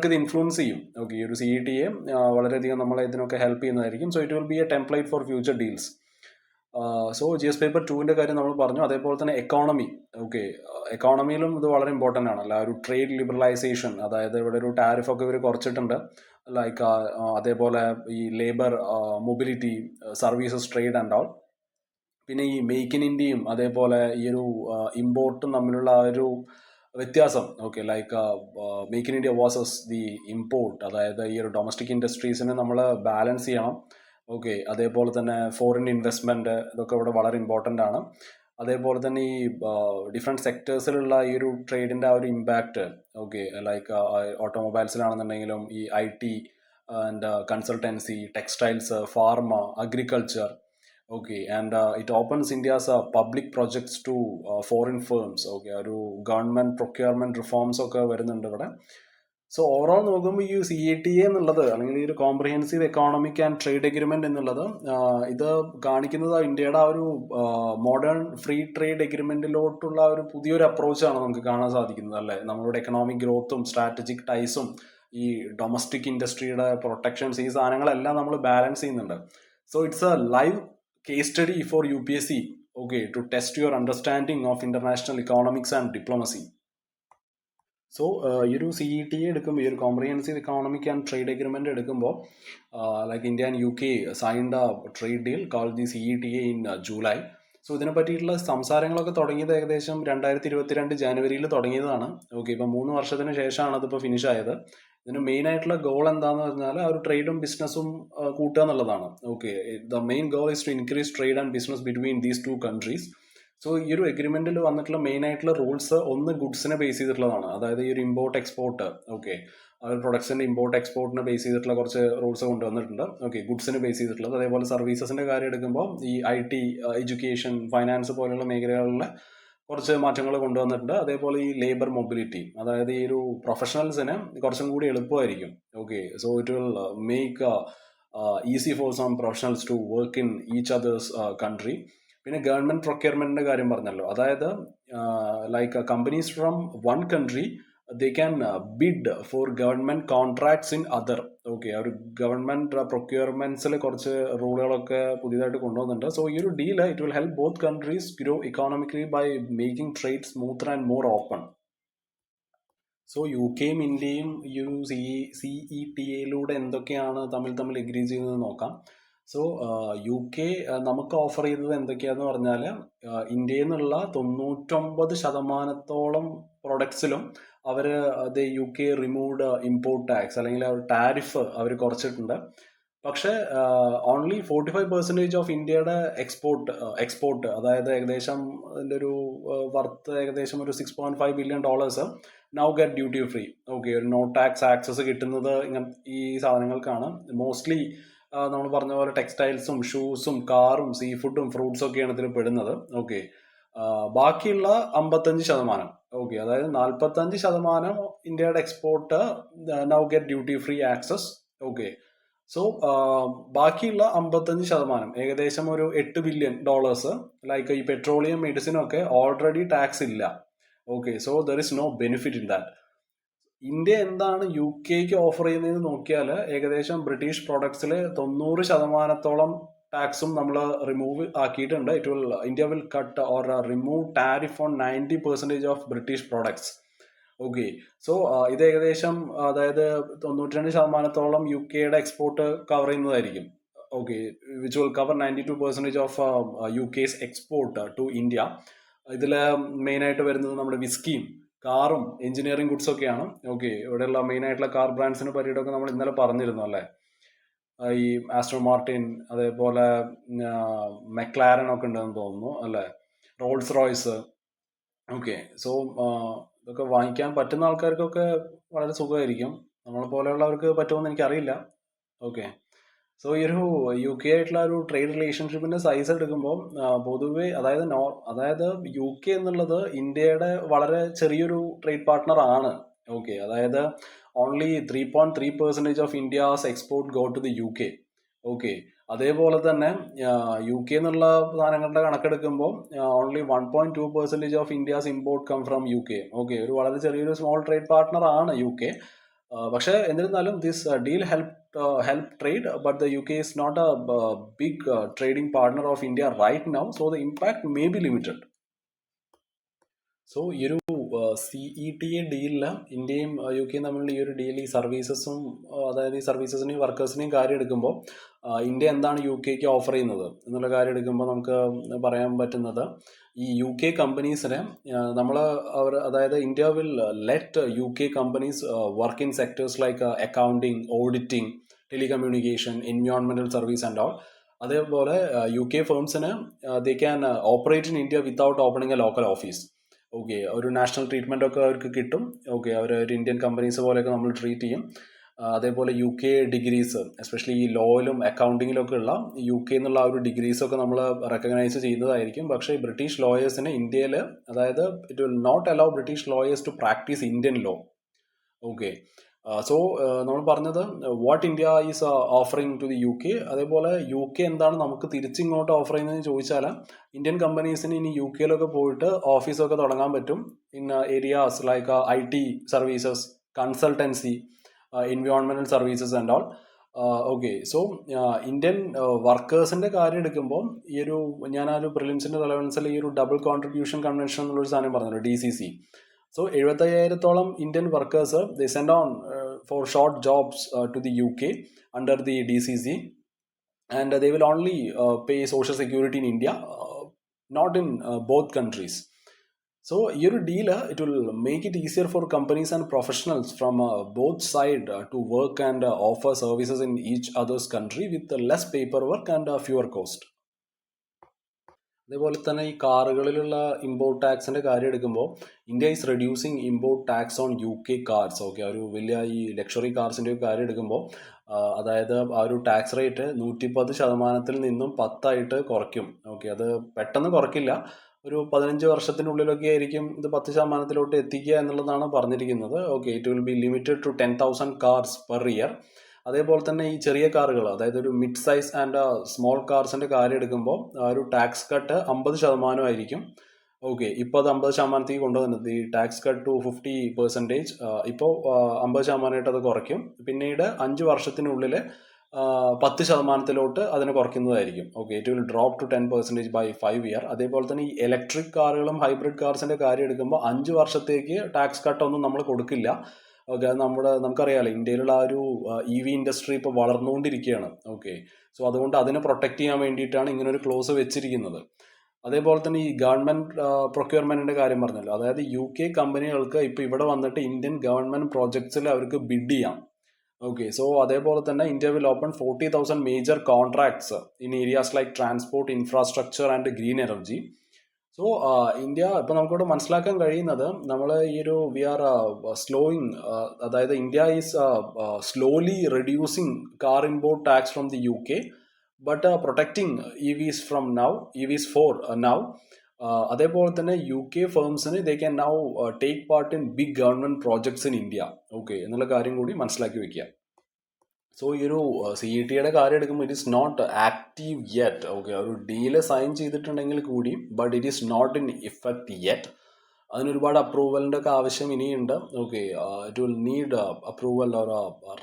ഇത് ഇൻഫ്ലുവൻസ് ചെയ്യും. ഓക്കെ, ഈ ഒരു CETA വളരെയധികം നമ്മളെ ഇതിനൊക്കെ ഹെൽപ്പ് ചെയ്യുന്നതായിരിക്കും. So it will B A template for future deals. So GS paper 2 കാര്യം നമ്മൾ പറഞ്ഞു. അതേപോലെ തന്നെ എക്കോണമി. ഓക്കെ, എക്കോണമിയിലും ഇത് വളരെ ഇമ്പോർട്ടൻ്റ് ആണ്. അല്ല, ഒരു ട്രേഡ് ലിബറലൈസേഷൻ, അതായത് ഇവിടെ ഒരു ടാരിഫ് ഒക്കെ ഇവർ കുറച്ചിട്ടുണ്ട്. ലൈക്ക് അതേപോലെ ഈ labour mobility, services trade and all. പിന്നെ ഈ മേക്ക് ഇൻ ഇന്ത്യയും അതേപോലെ ഈ ഒരു ഇമ്പോർട്ടും തമ്മിലുള്ള ആ ഒരു വ്യത്യാസം. Okay, like make in India versus the import, അതായത് ഈ ഒരു ഡൊമസ്റ്റിക് ഇൻഡസ്ട്രീസിനെ നമ്മൾ ബാലൻസ് ചെയ്യണം. ഓക്കെ, അതേപോലെ തന്നെ ഫോറിൻ ഇൻവെസ്റ്റ്മെൻറ്റ്, ഇതൊക്കെ ഇവിടെ വളരെ ഇമ്പോർട്ടൻ്റ് ആണ്. അതേപോലെ തന്നെ ഈ ഡിഫറെൻറ്റ് സെക്ടേഴ്സിലുള്ള ഈ ഒരു ട്രേഡിൻ്റെ ആ ഒരു ഇമ്പാക്റ്റ്. ഓക്കെ, ലൈക്ക് ഓട്ടോമൊബൈൽസിലാണെന്നുണ്ടെങ്കിലും ഈ IT and consultancy, textiles, pharma, agriculture. Okay, and it opens India's public projects to foreign firms. Okay, ഒരു ഗവൺമെൻറ് പ്രൊക്യൂർമെൻറ്റ് റിഫോംസ് ഒക്കെ വരുന്നുണ്ട് ഇവിടെ. സോ ഓവറോൾ നോക്കുമ്പോൾ ഈ CETA എന്നുള്ളത്, അല്ലെങ്കിൽ ഈ ഒരു comprehensive economic and trade agreement എന്നുള്ളത്, ഇത് കാണിക്കുന്നത് ഇന്ത്യയുടെ ആ ഒരു മോഡേൺ ഫ്രീ ട്രേഡ് എഗ്രിമെന്റിലോട്ടുള്ള ഒരു പുതിയൊരു അപ്രോച്ചാണ് നമുക്ക് കാണാൻ സാധിക്കുന്നത്, അല്ലേ? നമ്മളുടെ എക്കണോമിക് ഗ്രോത്തും സ്ട്രാറ്റജിക് ടൈസും ഈ ഡൊമസ്റ്റിക് ഇൻഡസ്ട്രിയുടെ പ്രൊട്ടക്ഷൻസ്, ഈ സാധനങ്ങളെല്ലാം നമ്മൾ ബാലൻസ് ചെയ്യുന്നുണ്ട്. So it's a live case study for UPSC. Okay, to test your understanding of international economics and diplomacy. So ഈ ഒരു CETA എടുക്കുമ്പോൾ, ഈ ഒരു comprehensive economic and trade agreement എടുക്കുമ്പോൾ, like India and UK signed a trade deal called the CETA in July. So ഇതിനെ പറ്റിയിട്ടുള്ള സംസാരങ്ങളൊക്കെ തുടങ്ങിയത് ഏകദേശം 2022 ജനുവരിയിൽ തുടങ്ങിയതാണ്. ഓക്കെ, ഇപ്പം 3 വർഷത്തിന് ശേഷമാണ് അതിപ്പോൾ ഫിനിഷ് ആയത്. ഇതിന് മെയിൻ ആയിട്ടുള്ള ഗോൾ എന്താണെന്ന് പറഞ്ഞാൽ ആ ഒരു ട്രേഡും ബിസിനസ്സും കൂട്ടുക എന്നുള്ളതാണ്. Okay, the main goal is to increase trade and business between these 2 countries. So ഈ ഒരു എഗ്രിമെന്റിൽ വന്നിട്ടുള്ള മെയിൻ ആയിട്ടുള്ള റൂൾസ്, ഒന്ന് ഗുഡ്സിനെ ബേസ് ചെയ്തിട്ടുള്ളതാണ്. അതായത് ഈ ഒരു ഇമ്പോർട്ട് എക്സ്പോർട്ട്. ഓക്കെ, ആ ഒരു പ്രൊഡക്ട്സിന്റെ ഇമ്പോർട്ട് എക്സ്പോർട്ടിനെ ബേസ് ചെയ്തിട്ടുള്ള കുറച്ച് റൂൾസ് കൊണ്ടുവന്നിട്ടുണ്ട്. ഓക്കെ, ഗുഡ്സിനെ ബേസ് ചെയ്തിട്ടുള്ളത്. അതേപോലെ സർവീസസിന്റെ കാര്യം എടുക്കുമ്പോൾ ഈ IT, എഡ്യൂക്കേഷൻ, ഫൈനാൻസ് പോലുള്ള മേഖലകളിലെ കുറച്ച് മാറ്റങ്ങൾ കൊണ്ടുവന്നിട്ടുണ്ട്. അതേപോലെ ഈ ലേബർ മൊബിലിറ്റി, അതായത് ഈ ഒരു പ്രൊഫഷണൽസിന് കുറച്ചും കൂടി എളുപ്പമായിരിക്കും. Okay, so it will make easy for some professionals to work in each other's country. പിന്നെ ഗവൺമെന്റ് പ്രൊക്യൂർമെന്റിന്റെ കാര്യം പറഞ്ഞല്ലോ. അതായത് like companies from one country they can bid for government contracts in other. Okay, ആ ഒരു ഗവൺമെന്റ് പ്രൊക്യൂർമെന്റ്സിൽ കുറച്ച് റൂളുകളൊക്കെ പുതിയതായിട്ട് കൊണ്ടുവന്നിട്ടുണ്ട്. സോ ഈ ഒരു deal it will help both countries grow economically by making trade smoother and more open. So UKയും ഇന്ത്യയും ഈ ഒരു CETA എന്തൊക്കെയാണ് തമ്മിൽ എഗ്രി ചെയ്യുന്നത് നോക്കാം. സോ UK നമുക്ക് ഓഫർ ചെയ്തത് എന്തൊക്കെയാന്ന് പറഞ്ഞാൽ, ഇന്ത്യയിൽ നിന്നുള്ള 99% പ്രൊഡക്ട്സിലും അവർ UK റിമൂവ്ഡ് ഇമ്പോർട്ട് ടാക്സ്, അല്ലെങ്കിൽ ആ ഒരു ടാരിഫ് അവർ കുറച്ചിട്ടുണ്ട്. പക്ഷേ ഓൺലി 45% ഓഫ് ഇന്ത്യയുടെ എക്സ്പോർട്ട്, അതായത് ഏകദേശം അതിൻ്റെ ഒരു വർത്ത് ഏകദേശം ഒരു $6.5 billion now get duty free. Okay, ഒരു നോ ടാക്സ് ആക്സസ് കിട്ടുന്നത് ഈ സാധനങ്ങൾക്കാണ്. മോസ്റ്റ്ലി നമ്മൾ പറഞ്ഞ പോലെ ടെക്സ്റ്റൈൽസും, ഷൂസും, കാറും, സീ ഫുഡും, ഫ്രൂട്ട്സും ഒക്കെയാണ് ഇതിൽ പെടുന്നത്. ഓക്കെ, ബാക്കിയുള്ള 55%, ഓക്കെ, അതായത് 45% ഇന്ത്യയുടെ export now get duty free access. Okay, so ബാക്കിയുള്ള 55%, ഏകദേശം ഒരു $8 ബില്യൺ, ലൈക്ക് ഈ പെട്രോളിയം, മെഡിസിനും ഒക്കെ ഓൾറെഡി ടാക്സ് ഇല്ല. Okay, so there is no benefit in that. India എന്താണ് UKക്ക് ഓഫർ ചെയ്യുന്നതെന്ന് നോക്കിയാൽ, ഏകദേശം ബ്രിട്ടീഷ് പ്രൊഡക്ട്സിൽ 90%-ഓളം ടാക്സും നമ്മൾ റിമൂവ് ആക്കിയിട്ടുണ്ട്. India will cut or remove tariff on 90% of British products. Okay, so ഇത് ഏകദേശം, അതായത് 92%-ഓളം UKയുടെ എക്സ്പോർട്ട് കവർ ചെയ്യുന്നതായിരിക്കും. Okay, which will cover 92% of UK's export to India. ഇതിൽ മെയിനായിട്ട് വരുന്നത് നമ്മുടെ വിസ്കിയും കാറും എഞ്ചിനീയറിംഗ് ഗുഡ്സ് ഒക്കെയാണ്. ഓക്കെ, ഇവിടെയുള്ള മെയിൻ ആയിട്ടുള്ള കാർ ബ്രാൻഡ്സിനെ പറ്റിയിട്ടൊക്കെ നമ്മൾ ഇന്നലെ പറഞ്ഞിരുന്നു, അല്ലേ? ഈ ആസ്ട്രോ മാർട്ടിൻ, അതേപോലെ മെക്ലാരൻ ഒക്കെ ഉണ്ടെന്ന് തോന്നുന്നു, അല്ലേ? Rolls Royce. ഓക്കെ, സോ ഇതൊക്കെ വാങ്ങിക്കാൻ പറ്റുന്ന ആൾക്കാർക്കൊക്കെ വളരെ സുഖമായിരിക്കും. നമ്മളെ പോലെയുള്ളവർക്ക് പറ്റുമെന്ന് എനിക്കറിയില്ല. ഓക്കെ, സോ ഈ ഒരു UK ആയിട്ടുള്ള ഒരു ട്രേഡ് റിലേഷൻഷിപ്പിന്റെ സൈസ് എടുക്കുമ്പോൾ പൊതുവെ, അതായത് UK എന്നുള്ളത് ഇന്ത്യയുടെ വളരെ ചെറിയൊരു ട്രേഡ് പാർട്ട്ണർ ആണ്. ഓക്കെ, അതായത് only 3.3% of India's export go to the UK. Okay, അതേപോലെ തന്നെ UK എന്നുള്ള സാധനങ്ങളുടെ കണക്കെടുക്കുമ്പോൾ only 1.2% of India's import come from UK. Okay, ഒരു വളരെ ചെറിയൊരു സ്മോൾ ട്രേഡ് പാർട്ട്ണർ ആണ് UK. പക്ഷേ എന്നിരുന്നാലും this deal help trade, but the UK is not a big trading partner of India right now, so the impact may be limited. So ഈ ഒരു CETA ഡീലിൽ ഇന്ത്യയും UK തമ്മിലുള്ള ഈ ഒരു ഡീൽ, ഈ സർവീസസും അതായത് ഈ സർവീസസിനെയും വർക്കേഴ്സിനെയും കാര്യം എടുക്കുമ്പോൾ ഇന്ത്യ എന്താണ് UK ഓഫർ ചെയ്യുന്നത് എന്നുള്ള കാര്യം എടുക്കുമ്പോൾ നമുക്ക് പറയാൻ പറ്റുന്നത്, ഈ UK കമ്പനീസിനെ അതായത് India will let UK companies work in sectors like accounting, auditing, telecommunication, എൻവയോൺമെന്റൽ സർവീസ് ആൻഡ് ഓൾ. അതേപോലെ UK ഫേംസിന് they can operate in India without opening a local office. Okay, ഒരു നാഷണൽ ട്രീറ്റ്മെൻ്റ് ഒക്കെ അവർക്ക് കിട്ടും. ഓക്കെ, അവർ ഒരു ഇന്ത്യൻ കമ്പനീസ് പോലെയൊക്കെ നമ്മൾ ട്രീറ്റ് ചെയ്യും. അതേപോലെ UK ഡിഗ്രീസ്, എസ്പെഷ്യലി ഈ ലോയിലും അക്കൗണ്ടിങ്ങിലൊക്കെ ഉള്ള UK എന്നുള്ള ആ ഒരു ഡിഗ്രീസൊക്കെ നമ്മൾ റെക്കഗ്നൈസ് ചെയ്യുന്നതായിരിക്കും. പക്ഷേ ബ്രിട്ടീഷ് ലോയേഴ്സിന് ഇന്ത്യയിൽ, അതായത് it will not allow British lawyers to practise Indian law. Okay, so നമ്മൾ പറഞ്ഞത് what India is offering to the UK. അതേപോലെ UK എന്താണ് നമുക്ക് തിരിച്ചിങ്ങോട്ട് ഓഫർ ചെയ്യുന്നതെന്ന് ചോദിച്ചാൽ, ഇന്ത്യൻ കമ്പനീസിന് ഇനി UK പോയിട്ട് ഓഫീസൊക്കെ തുടങ്ങാൻ പറ്റും in areas like IT services, consultancy, എൻവയോൺമെന്റൽ services and all. Okay, so Indian വർക്കേഴ്സിന്റെ കാര്യം എടുക്കുമ്പോൾ ഞാൻ ആ ഒരു പ്രിലിംസിന്റെ റെലവൻസിൽ ഈ ഒരു ഡബിൾ കോൺട്രിബ്യൂഷൻ കൺവെൻഷൻ എന്നുള്ളൊരു സാധനം പറഞ്ഞല്ലോ, DCC. So 75,000 Indian workers they send on for short jobs to the UK under the DCC, and they will only pay social security in India, not in both countries. So your deal it will make it easier for companies and professionals from both side to work and offer services in each other's country with less paperwork and fewer cost. അതേപോലെ തന്നെ ഈ കാറുകളിലുള്ള import ടാക്സിന്റെ കാര്യം എടുക്കുമ്പോൾ India is reducing import tax on UK cars. Okay, ഒരു വലിയ ഈ luxury കാർസിന്റെ കാര്യം എടുക്കുമ്പോൾ അതായത് ആ ഒരു ടാക്സ് റേറ്റ് 110% നിന്നും 10% കുറയ്ക്കും. ഓക്കെ, അത് പെട്ടെന്ന് കുറയ്ക്കില്ല, ഒരു 15 വർഷത്തിനുള്ളിലൊക്കെ ആയിരിക്കും ഇത് 10% എത്തിക്കുക എന്നുള്ളതാണ് പറഞ്ഞിരിക്കുന്നത്. Okay, it will be limited to 10,000 cars per year. അതേപോലെ തന്നെ ഈ ചെറിയ കാറുകൾ, അതായത് ഒരു മിഡ് സൈസ് ആൻഡ് സ്മോൾ കാർസിന്റെ കാര്യം എടുക്കുമ്പോൾ ഒരു ടാക്സ് കട്ട് 50% ആയിരിക്കും. ഓക്കെ, ഇപ്പോൾ അത് 50% കൊണ്ടുവന്നത്, ഈ ടാക്സ് കട്ട് ടു 50%. ഇപ്പോൾ 50% അത് കുറയ്ക്കും. പിന്നീട് 5 വർഷത്തിനുള്ളിൽ 10% അതിനെ കുറയ്ക്കുന്നതായിരിക്കും. Okay, it will drop to 10% by 5 year. അതേപോലെ തന്നെ ഈ ഇലക്ട്രിക് കാറുകളും ഹൈബ്രിഡ് കാർസിന്റെ കാര്യം എടുക്കുമ്പോൾ 5 വർഷത്തേക്ക് ടാക്സ് കട്ടൊന്നും നമ്മൾ കൊടുക്കില്ല. ഓക്കെ, അത് നമുക്കറിയാലോ ഇന്ത്യയിലുള്ള ആ ഒരു EV ഇൻഡസ്ട്രി ഇപ്പോൾ വളർന്നുകൊണ്ടിരിക്കുകയാണ്. ഓക്കെ, സോ അതുകൊണ്ട് അതിനെ പ്രൊട്ടക്ട് ചെയ്യാൻ വേണ്ടിയിട്ടാണ് ഇങ്ങനെ ഒരു ക്ലോസ് വെച്ചിരിക്കുന്നത്. അതേപോലെ തന്നെ ഈ ഗവൺമെന്റ് പ്രൊക്യൂർമെന്റിന്റെ കാര്യം പറഞ്ഞല്ലോ, അതായത് UK കമ്പനികൾക്ക് ഇപ്പോൾ ഇവിടെ വന്നിട്ട് ഇന്ത്യൻ ഗവൺമെന്റ് പ്രോജക്ട്സിൽ അവർക്ക് ബിഡ് ചെയ്യാം. ഓക്കെ, സോ അതേപോലെ തന്നെ India will open 40,000 major contracts in areas like transport, infrastructure and green energy. So India ഇപ്പം നമുക്കിവിടെ മനസ്സിലാക്കാൻ കഴിയുന്നത്, നമ്മൾ ഈ ഒരു വി ആർ സ്ലോയിങ്, അതായത് India is slowly reducing car import tax from the UK, but protecting EVs for now. അതേപോലെ തന്നെ UK ഫേംസിന് they can now take part in big government projects in India. Okay, എന്നുള്ള കാര്യം കൂടി മനസ്സിലാക്കി വെക്കുക. So ഈ ഒരു CETA കാര്യം എടുക്കുമ്പോൾ it is not active yet. Okay, ഒരു ഡീല് സൈൻ ചെയ്തിട്ടുണ്ടെങ്കിൽ കൂടി but it is not in effect yet. അതിനൊരുപാട് അപ്രൂവലിൻ്റെ ഒക്കെ ആവശ്യം ഇനിയുണ്ട്. Okay, it will need approval or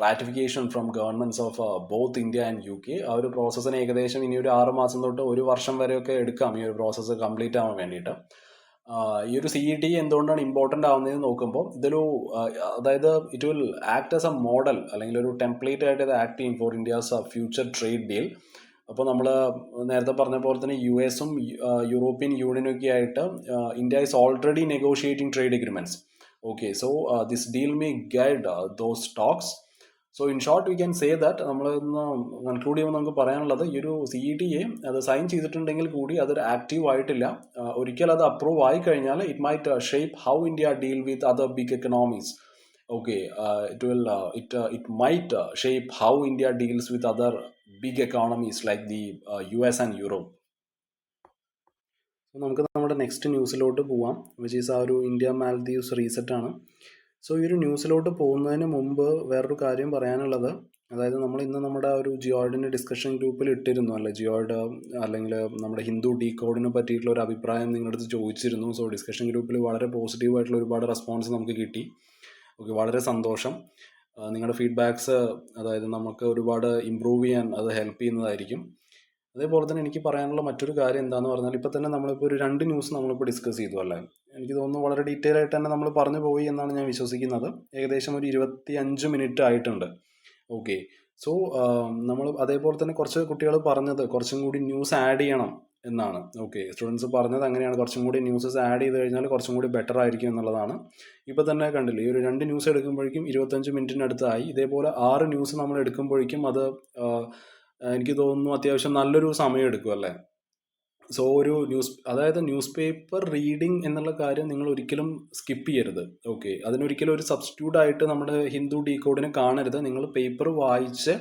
ratification from governments of both India and UK. ആ ഒരു പ്രോസസ്സിന് ഏകദേശം ഇനി ഒരു 6 മാസം തൊട്ട് 1 വർഷം വരെയൊക്കെ എടുക്കാം ഈ ഒരു പ്രോസസ്സ് കംപ്ലീറ്റ് ആവാൻ വേണ്ടിയിട്ട്. ഈ ഒരു CETA എന്തുകൊണ്ടാണ് ഇമ്പോർട്ടൻ്റ് ആവുന്നതെന്ന് നോക്കുമ്പോൾ അതായത് it will act as a model, അല്ലെങ്കിൽ ഒരു ടെംപ്ലേറ്റ് ആയിട്ട് ഇത് ആക്ട് ചെയ്യും for India's future trade deal. അപ്പോൾ നമ്മൾ നേരത്തെ പറഞ്ഞ പോലെ തന്നെ US-ഉം യൂറോപ്യൻ യൂണിയനും ഒക്കെ ആയിട്ട് India is already negotiating trade agreements. Okay, so this deal may guide those talks. So in short we can say that, നമ്മൾ ഇന്ന് കൺക്ലൂഡ് ചെയ്യുമ്പോൾ നമുക്ക് പറയാനുള്ളത്, ഈ ഒരു CETA അത് സൈൻ ചെയ്തിട്ടുണ്ടെങ്കിൽ കൂടി അതൊരു ആക്റ്റീവ് ആയിട്ടില്ല. ഒരിക്കൽ അത് അപ്രൂവ് ആയി കഴിഞ്ഞാൽ it might shape how India deal with other big economies. Okay, it might shape how India deals with other big economies like the US and Europe. നമുക്ക് നമ്മുടെ നെക്സ്റ്റ് ന്യൂസിലോട്ട് പോവാം, വിച്ച് ഈസ് ആ ഒരു ഇന്ത്യ മാൽദീവ്സ് റീസെറ്റ് ആണ്. So ഈ ഒരു ന്യൂസിലോട്ട് പോകുന്നതിന് മുമ്പ് വേറൊരു കാര്യം പറയാനുള്ളത്, അതായത് നമ്മൾ ഇന്ന് നമ്മുടെ ഒരു ജിയോയിഡിൻ്റെ ഡിസ്കഷൻ ഗ്രൂപ്പിൽ ഇട്ടിരുന്നു അല്ലെ, ജിയോയിഡ് അല്ലെങ്കിൽ നമ്മുടെ ഹിന്ദു ഡീകോഡിനെ പറ്റിയിട്ടുള്ള ഒരു അഭിപ്രായം നിങ്ങളുടെ അടുത്ത് ചോദിച്ചിരുന്നു. സോ ഡിസ്കഷൻ ഗ്രൂപ്പിൽ വളരെ പോസിറ്റീവായിട്ടുള്ള ഒരുപാട് റെസ്പോൺസ് നമുക്ക് കിട്ടി. ഓക്കെ, വളരെ സന്തോഷം. നിങ്ങളുടെ ഫീഡ്ബാക്ക്സ് അതായത് നമുക്ക് ഒരുപാട് ഇമ്പ്രൂവ് ചെയ്യാൻ അത് ഹെൽപ്പ് ചെയ്യുന്നതായിരിക്കും. അതേപോലെ തന്നെ എനിക്ക് പറയാനുള്ള മറ്റൊരു കാര്യം എന്താണെന്ന് പറഞ്ഞാൽ, ഇപ്പോൾ തന്നെ നമ്മളിപ്പോൾ ഒരു 2 ന്യൂസ് നമ്മളിപ്പോൾ ഡിസ്കസ് ചെയ്തു അല്ലേ. എനിക്ക് തോന്നുന്നു വളരെ ഡീറ്റെയിൽ ആയിട്ട് തന്നെ നമ്മൾ പറഞ്ഞു പോയി എന്നാണ് ഞാൻ വിശ്വസിക്കുന്നത്. ഏകദേശം ഒരു 25 മിനിറ്റ് ആയിട്ടുണ്ട്. ഓക്കെ, സോ നമ്മൾ അതേപോലെ തന്നെ കുറച്ച് കുട്ടികൾ പറഞ്ഞത് കുറച്ചും കൂടി ന്യൂസ് ആഡ് ചെയ്യണം എന്നാണ്. ഓക്കെ, സ്റ്റുഡൻസ് പറഞ്ഞത് അങ്ങനെയാണ്, കുറച്ചും കൂടി ന്യൂസസ് ആഡ് ചെയ്ത് കഴിഞ്ഞാൽ കുറച്ചും കൂടി ബെറ്റർ ആയിരിക്കും എന്നുള്ളതാണ്. ഇപ്പോൾ തന്നെ കണ്ടില്ലേ, ഈ ഒരു 2 ന്യൂസ് എടുക്കുമ്പോഴേക്കും 25 മിനിറ്റിനടുത്തായി. ഇതേപോലെ 6 ന്യൂസ് നമ്മൾ എടുക്കുമ്പോഴേക്കും അത് എനിക്ക് തോന്നുന്നു അത്യാവശ്യം നല്ലൊരു സമയം എടുക്കും അല്ലേ. സോ ഒരു അതായത് ന്യൂസ് പേപ്പർ റീഡിങ് എന്നുള്ള കാര്യം നിങ്ങൾ ഒരിക്കലും സ്കിപ്പ് ചെയ്യരുത്. ഓക്കെ, അതിനൊരിക്കലും ഒരു സബ്സ്റ്റിറ്റ്യൂട്ട് ആയിട്ട് നമ്മുടെ ഹിന്ദു ഡീകോഡിനെ കാണരുത്. നിങ്ങൾ പേപ്പർ വായിച്ച്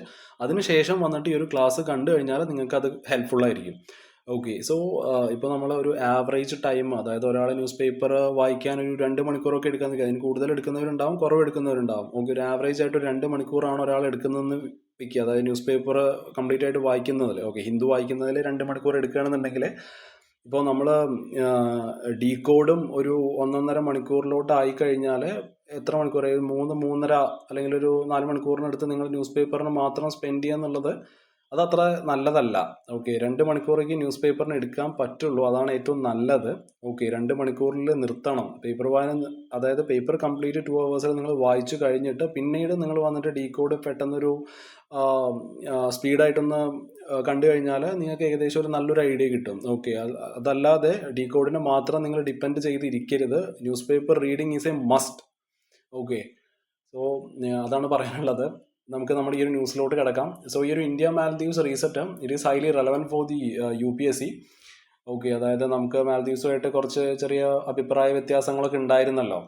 അതിനുശേഷം വന്നിട്ട് ഈ ഒരു ക്ലാസ് കണ്ടു കഴിഞ്ഞാൽ നിങ്ങൾക്ക് അത് ഹെൽപ്ഫുൾ ആയിരിക്കും. ഓക്കെ, സോ ഇപ്പോൾ നമ്മൾ ഒരു ആവറേജ് ടൈം, അതായത് ഒരാൾ ന്യൂസ് പേപ്പർ വായിക്കാൻ ഒരു 2 മണിക്കൂറൊക്കെ എടുക്കാൻ നിൽക്കുക. അതിന് കൂടുതൽ എടുക്കുന്നവരുണ്ടാവും, കുറവ് എടുക്കുന്നവരുണ്ടാവും. ഓക്കെ, ഒരു ആവറേജ് ആയിട്ട് 2 മണിക്കൂറാണ് ഒരാൾ എടുക്കുന്നതെന്ന് വയ്ക്കുക. അതായത് ന്യൂസ് പേപ്പർ കംപ്ലീറ്റ് ആയിട്ട് വായിക്കുന്നതിൽ, ഓക്കെ, ഹിന്ദു വായിക്കുന്നതിൽ 2 മണിക്കൂർ എടുക്കുകയാണെന്നുണ്ടെങ്കിൽ, ഇപ്പോൾ നമ്മൾ ഡീകോഡും ഒരു 1.5 മണിക്കൂറിലോട്ട് ആയിക്കഴിഞ്ഞാൽ എത്ര മണിക്കൂർ, 3-3.5 അല്ലെങ്കിൽ ഒരു 4 മണിക്കൂറിനടുത്ത് നിങ്ങൾ ന്യൂസ് പേപ്പറിന് മാത്രം സ്പെൻഡ് ചെയ്യുക എന്നുള്ളത് അതത്ര നല്ലതല്ല. ഓക്കെ, 2 മണിക്കൂറേക്ക് ന്യൂസ് പേപ്പറിന് എടുക്കാൻ പറ്റുള്ളൂ, അതാണ് ഏറ്റവും നല്ലത്. ഓക്കെ, 2 മണിക്കൂറിൽ നിർത്തണം പേപ്പർ വായന. അതായത് പേപ്പർ കംപ്ലീറ്റ് 2 hours നിങ്ങൾ വായിച്ചു കഴിഞ്ഞിട്ട് പിന്നീട് നിങ്ങൾ വന്നിട്ട് ഡീകോഡ് പെട്ടെന്നൊരു സ്പീഡായിട്ടൊന്ന് കണ്ടു കഴിഞ്ഞാൽ നിങ്ങൾക്ക് ഏകദേശം ഒരു നല്ലൊരു ഐഡിയ കിട്ടും. ഓക്കെ, അതല്ലാതെ ഡീകോഡിനെ മാത്രം നിങ്ങൾ ഡിപ്പെൻഡ് ചെയ്തിരിക്കരുത്. News paper reading is a must. Okay, so അതാണ് പറയാനുള്ളത്. നമുക്ക് നമ്മുടെ ഈ ഒരു ന്യൂസിലോട്ട് കിടക്കാം. സോ ഈ ഒരു India Maldives reset it is highly relevant for the UPSC. Okay, അതായത് നമുക്ക് മാൽദീവ്സുമായിട്ട് കുറച്ച് ചെറിയ അഭിപ്രായ വ്യത്യാസങ്ങളൊക്കെ ഉണ്ടായിരുന്നല്ലോ.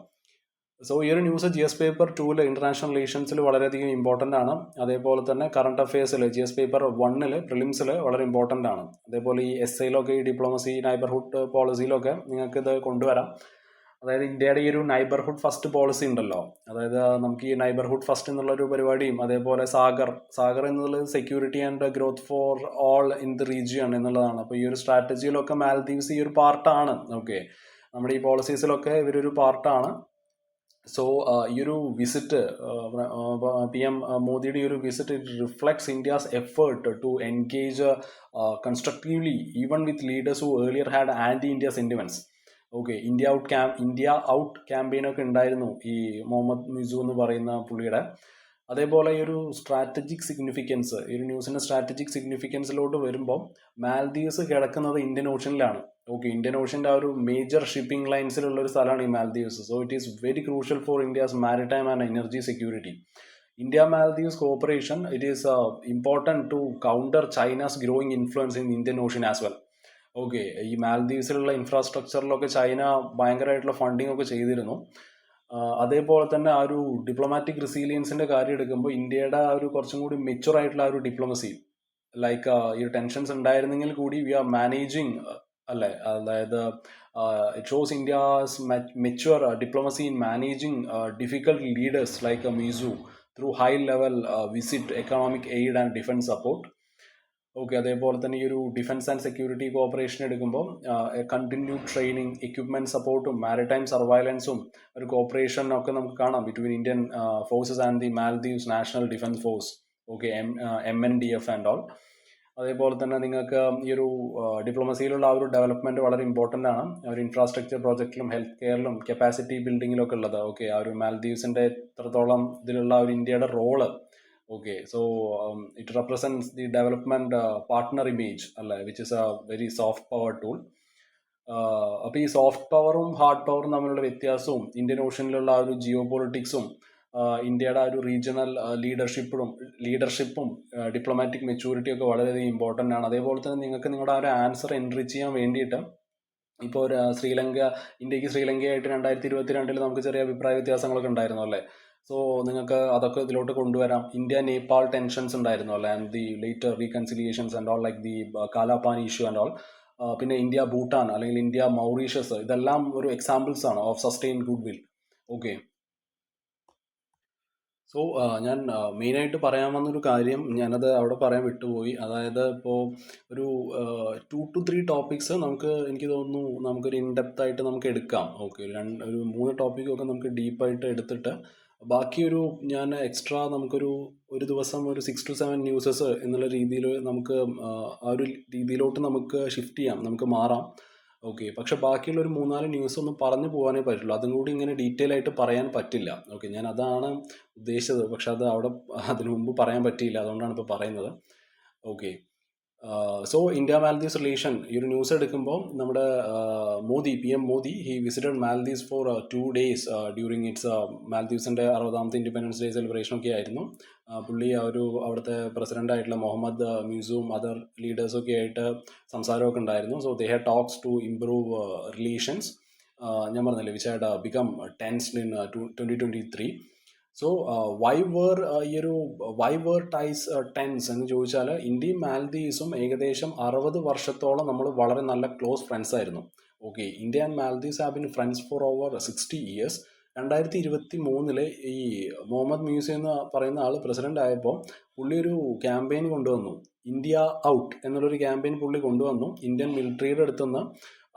സോ ഈ ഒരു ന്യൂസ് GS പേപ്പർ 2 ഇന്റർനാഷണൽ റിലേഷൻസിൽ വളരെയധികം ഇമ്പോർട്ടൻ്റ് ആണ്. അതേപോലെ തന്നെ കറണ്ട് അഫയേഴ്സിൽ GS പേപ്പർ 1 പ്രിലിംസിൽ വളരെ ഇമ്പോർട്ടൻ്റ് ആണ്. അതേപോലെ ഈ SIയിലൊക്കെ ഈ ഡിപ്ലോമസി നൈബർഹുഡ് പോളിസിയിലൊക്കെ നിങ്ങൾക്ക് ഇത് കൊണ്ടുവരാം. അതായത് ഇന്ത്യയുടെ ഈ ഒരു നൈബർഹുഡ് ഫസ്റ്റ് പോളിസി ഉണ്ടല്ലോ, അതായത് നമുക്ക് ഈ നൈബർഹുഡ് ഫസ്റ്റ് എന്നുള്ളൊരു പരിപാടിയും, അതേപോലെ സാഗർ എന്നുള്ളത് security and growth for all in the region എന്നുള്ളതാണ്. അപ്പോൾ ഈ ഒരു സ്ട്രാറ്റജിയിലൊക്കെ മാൽദീവ്സ് ഈ ഒരു പാർട്ടാണ്. ഓക്കെ, നമ്മുടെ ഈ പോളിസീസിലൊക്കെ ഇവരൊരു പാർട്ടാണ്. സോ ഈ ഒരു വിസിറ്റ്, PM മോദിയുടെ ഈ ഒരു visit, it reflects India's effort to engage constructively even with leaders who earlier had anti India sentiments. Okay, India out ക്യാമ്പയിനൊക്കെ ഉണ്ടായിരുന്നു ഈ മുഹമ്മദ് മിസു എന്ന് പറയുന്ന പുള്ളിയുടെ. അതേപോലെ ഈ ഒരു സ്ട്രാറ്റജിക് സിഗ്നിഫിക്കൻസ്, ഈ ഒരു ന്യൂസിന്റെ സ്ട്രാറ്റജിക് സിഗ്നിഫിക്കൻസിലോട്ട് വരുമ്പോൾ മാൽദീവ്സ് കിടക്കുന്നത് ഇന്ത്യൻ ഓഷനിലാണ്. ഓക്കെ, ഇന്ത്യൻ ഓഷൻ്റെ ആ ഒരു മേജർ ഷിപ്പിംഗ് ലൈൻസിലുള്ള ഒരു സ്ഥലമാണ് ഈ Maldives. So it is very crucial for India's maritime and energy security. India Maldives cooperation, it is important to counter China's growing influence in Indian ocean as well. Okay, ഈ മാൽദീവ്സിലുള്ള ഇൻഫ്രാസ്ട്രക്ചറിലൊക്കെ China ഭയങ്കരമായിട്ടുള്ള ഫണ്ടിങ് ഒക്കെ ചെയ്തിരുന്നു. അതേപോലെ തന്നെ ആ ഒരു ഡിപ്ലോമാറ്റിക് റെസീലിയൻസിന്റെ കാര്യം എടുക്കുമ്പോൾ ഇന്ത്യയുടെ ആ ഒരു കുറച്ചും കൂടി മെച്ചുവർ ആയിട്ടുള്ള ആ ഒരു ഡിപ്ലോമസി, ലൈക്ക് ഈ ടെൻഷൻസ് ഉണ്ടായിരുന്നെങ്കിൽ കൂടി വി ആർ മാനേജിങ് അല്ലേ. അതായത് it shows India's mature diplomacy in managing difficult leaders like Muizzu through high level visit, economic aid and defence support. Okay, അതേപോലെ തന്നെ ഈ ഒരു ഡിഫൻസ് ആൻഡ് സെക്യൂരിറ്റി കോപ്പറേഷൻ എടുക്കുമ്പോൾ കണ്ടിന്യൂഡ് ട്രെയിനിങ്, എക്യുപ്മെന്റ് സപ്പോർട്ടും മാരിടൈം സർവൈലൻസും ഒരു കോപ്പറേഷൻ ഒക്കെ നമുക്ക് കാണാം between Indian forces and the Maldives national defence force. Okay, MNDF and all. അതേപോലെ തന്നെ നിങ്ങൾക്ക് ഈ ഒരു ഡിപ്ലോമസിയിലുള്ള ആ ഒരു ഡെവലപ്മെന്റ് വളരെ ഇമ്പോർട്ടൻ്റ് ആണ്. ഒരു ഇൻഫ്രാസ്ട്രക്ചർ പ്രോജക്റ്റിലും ഹെൽത്ത് കെയറിലും കപ്പാസിറ്റി ബിൽഡിങ്ങിലൊക്കെ ഉള്ളത്. ഓക്കെ, ആ ഒരു മാൽദീവ്സിന്റെ എത്രത്തോളം ഇതിലുള്ള ഒരു ഇന്ത്യയുടെ role. Okay, so it represents the development partner image, which is a very soft power tool. അപ്പോൾ ഈ സോഫ്റ്റ് പവറും ഹാർഡ് പവറും തമ്മിലുള്ള വ്യത്യാസവും ഇന്ത്യൻ ഓഷനിലുള്ള ആ ഒരു ജിയോ പൊളിറ്റിക്സും ഇന്ത്യയുടെ ആ ഒരു റീജിയണൽ ലീഡർഷിപ്പും ഡിപ്ലോമാറ്റിക് മെച്യൂരിറ്റിയും ഒക്കെ വളരെയധികം ഇമ്പോർട്ടൻ്റ് ആണ്. അതേപോലെ തന്നെ നിങ്ങൾക്ക് നിങ്ങളുടെ ആ ഒരു ആൻസർ എൻട്രി ചെയ്യാൻ വേണ്ടിയിട്ട് ഇപ്പോൾ ഒരു ഇന്ത്യക്ക് ശ്രീലങ്കയായിട്ട് 2022 നമുക്ക് ചെറിയ അഭിപ്രായ വ്യത്യാസങ്ങളൊക്കെ ഉണ്ടായിരുന്നു അല്ലേ. സോ നിങ്ങൾക്ക് അതൊക്കെ ഇതിലോട്ട് കൊണ്ടുവരാം. ഇന്ത്യ നേപ്പാൾ ടെൻഷൻസ് ഉണ്ടായിരുന്നു അല്ലേ, and the later reconciliations and all, like the Kalapani issue and all. പിന്നെ ഇന്ത്യ ഭൂട്ടാൻ അല്ലെങ്കിൽ ഇന്ത്യ മൗറീഷ്യസ്, ഇതെല്ലാം ഒരു എക്സാമ്പിൾസ് ആണ് of sustain goodwill. Okay, so ഞാൻ മെയിനായിട്ട് പറയാൻ വന്നൊരു കാര്യം ഞാനത് അവിടെ പറയാൻ വിട്ടുപോയി. അതായത് ഇപ്പോൾ ഒരു 2 to 3 ടോപ്പിക്സ് എനിക്ക് തോന്നുന്നു നമുക്കൊരു ഇൻഡെപ്ത് ആയിട്ട് നമുക്ക് എടുക്കാം. ഓക്കെ, ഒരു 3 ടോപ്പിക്കൊക്കെ നമുക്ക് ഡീപ്പായിട്ട് എടുത്തിട്ട് ബാക്കിയൊരു ഞാൻ എക്സ്ട്രാ ഒരു ദിവസം ഒരു 6 to 7 ന്യൂസസ് എന്നുള്ള രീതിയിൽ നമുക്ക് ആ ഒരു രീതിയിലോട്ട് നമുക്ക് ഷിഫ്റ്റ് ചെയ്യാം, നമുക്ക് മാറാം. ഓക്കെ, പക്ഷെ ബാക്കിയുള്ള ഒരു 3-4 ന്യൂസ് ഒന്നും പറഞ്ഞു പോകാനേ പറ്റുള്ളൂ. അതും കൂടി ഇങ്ങനെ ഡീറ്റെയിൽ ആയിട്ട് പറയാൻ പറ്റില്ല. ഓക്കെ, ഞാൻ അതാണ് ഉദ്ദേശിച്ചത്. പക്ഷെ അത് അവിടെ അതിനു മുമ്പ് പറയാൻ പറ്റിയില്ല, അതുകൊണ്ടാണ് ഇപ്പോൾ പറയുന്നത്. Okay, so India Maldives relation ഈ ഒരു ന്യൂസ് എടുക്കുമ്പോൾ നമ്മുടെ PM Modi he visited Maldives for 2 days during it's മാൽദീവ്സിൻ്റെ 60ാമത്തെ ഇൻഡിപെൻഡൻസ് ഡേ സെലിബ്രേഷൻ ഒക്കെ ആയിരുന്നു. പുള്ളി അവിടുത്തെ പ്രസിഡന്റ് ആയിട്ടുള്ള മുഹമ്മദ് മ്യൂസും അതർ ലീഡേഴ്സൊക്കെ ആയിട്ട് സംസാരമൊക്കെ ഉണ്ടായിരുന്നു. So they had talks to improve relations. ഞാൻ പറഞ്ഞില്ലേ which had become tensed in 2023. So why were ties tense എന്ന് ചോദിച്ചാൽ ഇന്ത്യയും മാൽദീവ്സും ഏകദേശം 60 വർഷത്തോളം നമ്മൾ വളരെ നല്ല ക്ലോസ് ഫ്രണ്ട്സ് ആയിരുന്നു. Okay, India and Maldives have been friends four over 60 years. 2023 ഈ മുഹമ്മദ് മ്യൂസി എന്ന് പറയുന്ന ആൾ പ്രസിഡന്റ് ആയപ്പോൾ പുള്ളി ഒരു ക്യാമ്പയിൻ കൊണ്ടുവന്നു, ഇന്ത്യ ഔട്ട് എന്നുള്ളൊരു ക്യാമ്പയിൻ പുള്ളി കൊണ്ടുവന്നു. ഇന്ത്യൻ മിലിറ്ററിയുടെ അടുത്തുനിന്ന്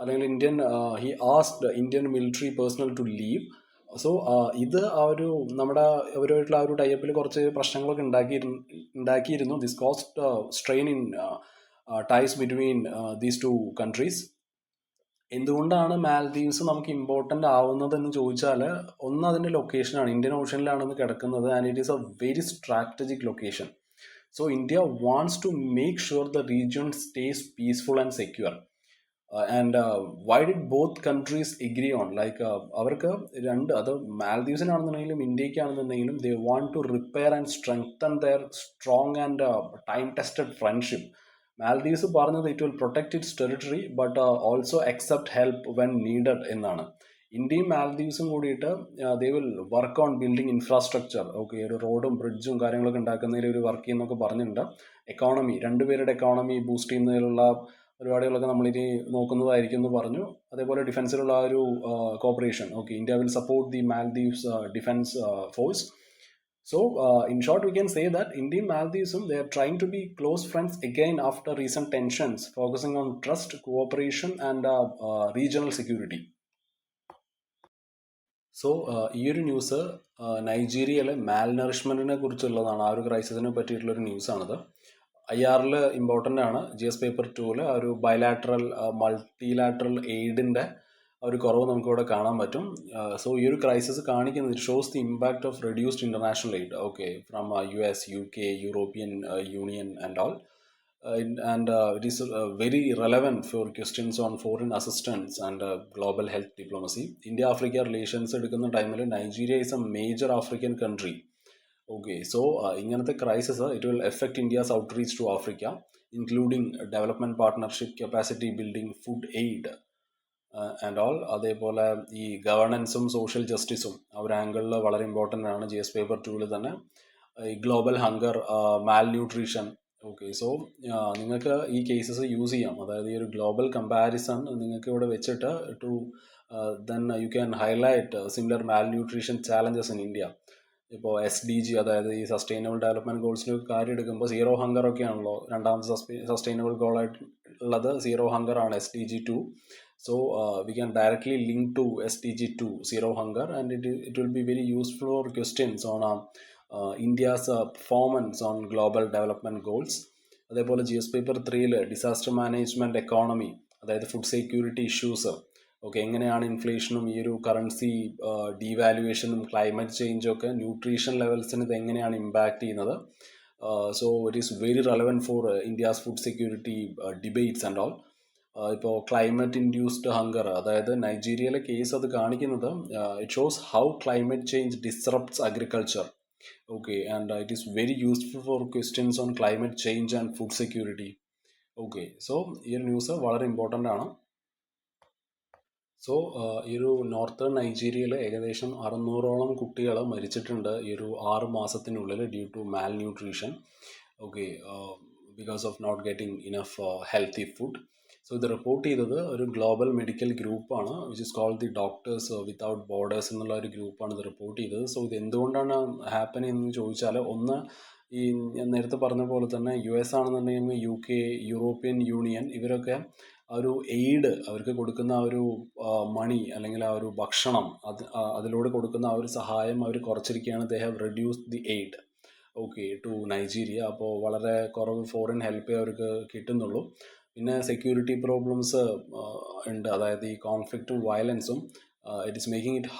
അല്ലെങ്കിൽ he asked Indian military personnel to leave. So ഇത് നമ്മുടെ അവരുമായിട്ടുള്ള ഒരു ടൈപ്പിൽ കുറച്ച് പ്രശ്നങ്ങളൊക്കെ ഉണ്ടാക്കിയിരുന്നു. This caused strain in ties between these 2 countries. എന്തുകൊണ്ടാണ് മാൽദീവ്സ് നമുക്ക് ഇമ്പോർട്ടൻ്റ് ആവുന്നത് എന്ന് ചോദിച്ചാൽ, ഒന്ന് അതിൻ്റെ ലൊക്കേഷനാണ്. ഇന്ത്യൻ ഓഷ്യനിലാണെന്ന് കിടക്കുന്നത് and it is a very strategic location. So India wants to make sure the region stays peaceful and secure. And why did both countries agree on അവർക്ക് അത് മാൽദീവ്സിനാണെന്നുണ്ടെങ്കിലും ഇന്ത്യക്കാണെന്നുണ്ടെങ്കിലും they want to repair and strengthen their strong and time tested friendship. Maldives പറഞ്ഞത് it will protect its territory but also accept help when needed എന്നാണ്. ഇന്ത്യയും മാൽദീവ്സും കൂടിയിട്ട് they will work on building infrastructure. Okay, ഒരു റോഡും ബ്രിഡ്ജും കാര്യങ്ങളൊക്കെ ഉണ്ടാക്കുന്നതിൽ ഒരു വർക്ക് ചെയ്യുന്നൊക്കെ പറഞ്ഞിട്ടുണ്ട്. എക്കോണമി, രണ്ടുപേരുടെ എക്കോണമി ബൂസ്റ്റ് ചെയ്യുന്നതിലുള്ള പരിപാടികളൊക്കെ നമ്മളിനി നോക്കുന്നതായിരിക്കും എന്ന് പറഞ്ഞു. അതേപോലെ ഡിഫൻസിലുള്ള ഒരു corporation. Okay, India will support the Maldives defence force. So, in short, we can say that India and Maldives, they are trying to be close friends again after recent tensions, focusing on trust, cooperation, and regional security. So ഈ ഒരു news നൈജീരിയയിലെ മാൽനറിഷ്മെൻറ്റിനെ കുറിച്ചുള്ളതാണ്. ആ ഒരു ക്രൈസിസിനെ പറ്റിയിട്ടുള്ളൊരു ന്യൂസാണിത്. IR important ആണ്. GS paper 2 ആ ഒരു bilateral മൾട്ടിലാട്രൽ എയ്ഡിൻ്റെ ഒരു കുറവ് നമുക്കിവിടെ കാണാൻ പറ്റും. സോ ഈ ഒരു ക്രൈസിസ് കാണിക്കുന്നത് it shows the impact of reduced international aid. Okay, from US, UK, European union and all. And it is very relevant for questions on foreign assistance and global health diplomacy. India-Africa relations എടുക്കുന്ന ടൈമിൽ Nigeria is a major African country. Okay, so ഇങ്ങനത്തെ crisis it will affect India's outreach to Africa, including development partnership, capacity building, food aid and all. അതേപോലെ ഈ ഗവർണൻസും social ജസ്റ്റിസും ആ ഒരു ആംഗിളിൽ വളരെ important ആണ്. GS പേപ്പർ 2 തന്നെ ഈ ഗ്ലോബൽ ഹങ്കർ, മാൽ ന്യൂട്രീഷൻ. ഓക്കെ, സോ നിങ്ങൾക്ക് ഈ കേസസ് യൂസ് ചെയ്യാം. അതായത് ഈ ഒരു ഗ്ലോബൽ കമ്പാരിസൺ നിങ്ങൾക്ക് ഇവിടെ വെച്ചിട്ട് then you can highlight similar Mal nutrition challenges in India. ഇപ്പോൾ SDG, അതായത് ഈ സസ്റ്റൈനബിൾ ഡെവലപ്മെൻറ്റ് ഗോൾസിൻ്റെ കാര്യം എടുക്കുമ്പോൾ സീറോ ഹങ്കർ ഒക്കെ ആണല്ലോ രണ്ടാമത്തെ സസ്റ്റൈനബിൾ ഗോളായിട്ട് ഉള്ളത്. സീറോ ഹങ്കർ ആണ് SDG 2. So we can directly link to SDG 2, zero hunger, and it will be very useful for questions on India's performance on global development goals. അതേപോലെ GS paper 3 disaster management economy, അതായത് food security issues. Okay, എങ്ങനെയാണ് ഇൻഫ്ലേഷനും ഈ ഒരു currency ഡീവാലുവേഷനും climate ചേഞ്ചും ഒക്കെ nutrition ലെവൽസിന് ഇത് എങ്ങനെയാണ് impact ചെയ്യുന്നത്. So it is very relevant for India's food security debates and all. ഇപ്പോൾ ക്ലൈമറ്റ് ഇൻഡ്യൂസ്ഡ് ഹങ്കർ, അതായത് നൈജീരിയയിലെ കേസ് അത് കാണിക്കുന്നത് it shows how climate change disrupts agriculture. Okay, and it is very useful for questions on climate change and food security. Okay, so ഈ ഒരു news വളരെ important ആണ്. So ഈ ഒരു നോർത്തേൺ നൈജീരിയയിൽ ഏകദേശം 600ഓളം കുട്ടികൾ മരിച്ചിട്ടുണ്ട് ഈ ഒരു 6 മാസത്തിനുള്ളിൽ due to malnutrition. Okay, because of not getting enough healthy food. So ഇത് റിപ്പോർട്ട് ചെയ്തത് ഒരു ഗ്ലോബൽ മെഡിക്കൽ ഗ്രൂപ്പാണ്, which is called the doctors without borders എന്നുള്ള ഒരു ഗ്രൂപ്പാണ് ഇത് റിപ്പോർട്ട് ചെയ്തത്. സോ ഇത് എന്തുകൊണ്ടാണ് ഹാപ്പൻ എന്ന് ചോദിച്ചാൽ, ഒന്ന് ഈ ഞാൻ നേരത്തെ പറഞ്ഞ പോലെ തന്നെ US ആണെന്നുണ്ടെങ്കിൽ UK, യൂറോപ്യൻ യൂണിയൻ, ഇവരൊക്കെ ആ ഒരു എയ്ഡ് അവർക്ക് കൊടുക്കുന്ന ആ ഒരു മണി അല്ലെങ്കിൽ ആ ഒരു ഭക്ഷണം അതിലൂടെ കൊടുക്കുന്ന ആ ഒരു സഹായം അവർ കുറച്ചിരിക്കുകയാണ്. They have reduced the aid to Nigeria. അപ്പോൾ വളരെ കുറവ് ഫോറിൻ ഹെൽപ്പേ അവർക്ക് കിട്ടുന്നുള്ളൂ. പിന്നെ സെക്യൂരിറ്റി പ്രോബ്ലംസ് ഉണ്ട്, അതായത് ഈ കോൺഫ്ലിക്റ്റും വയലൻസും it is making it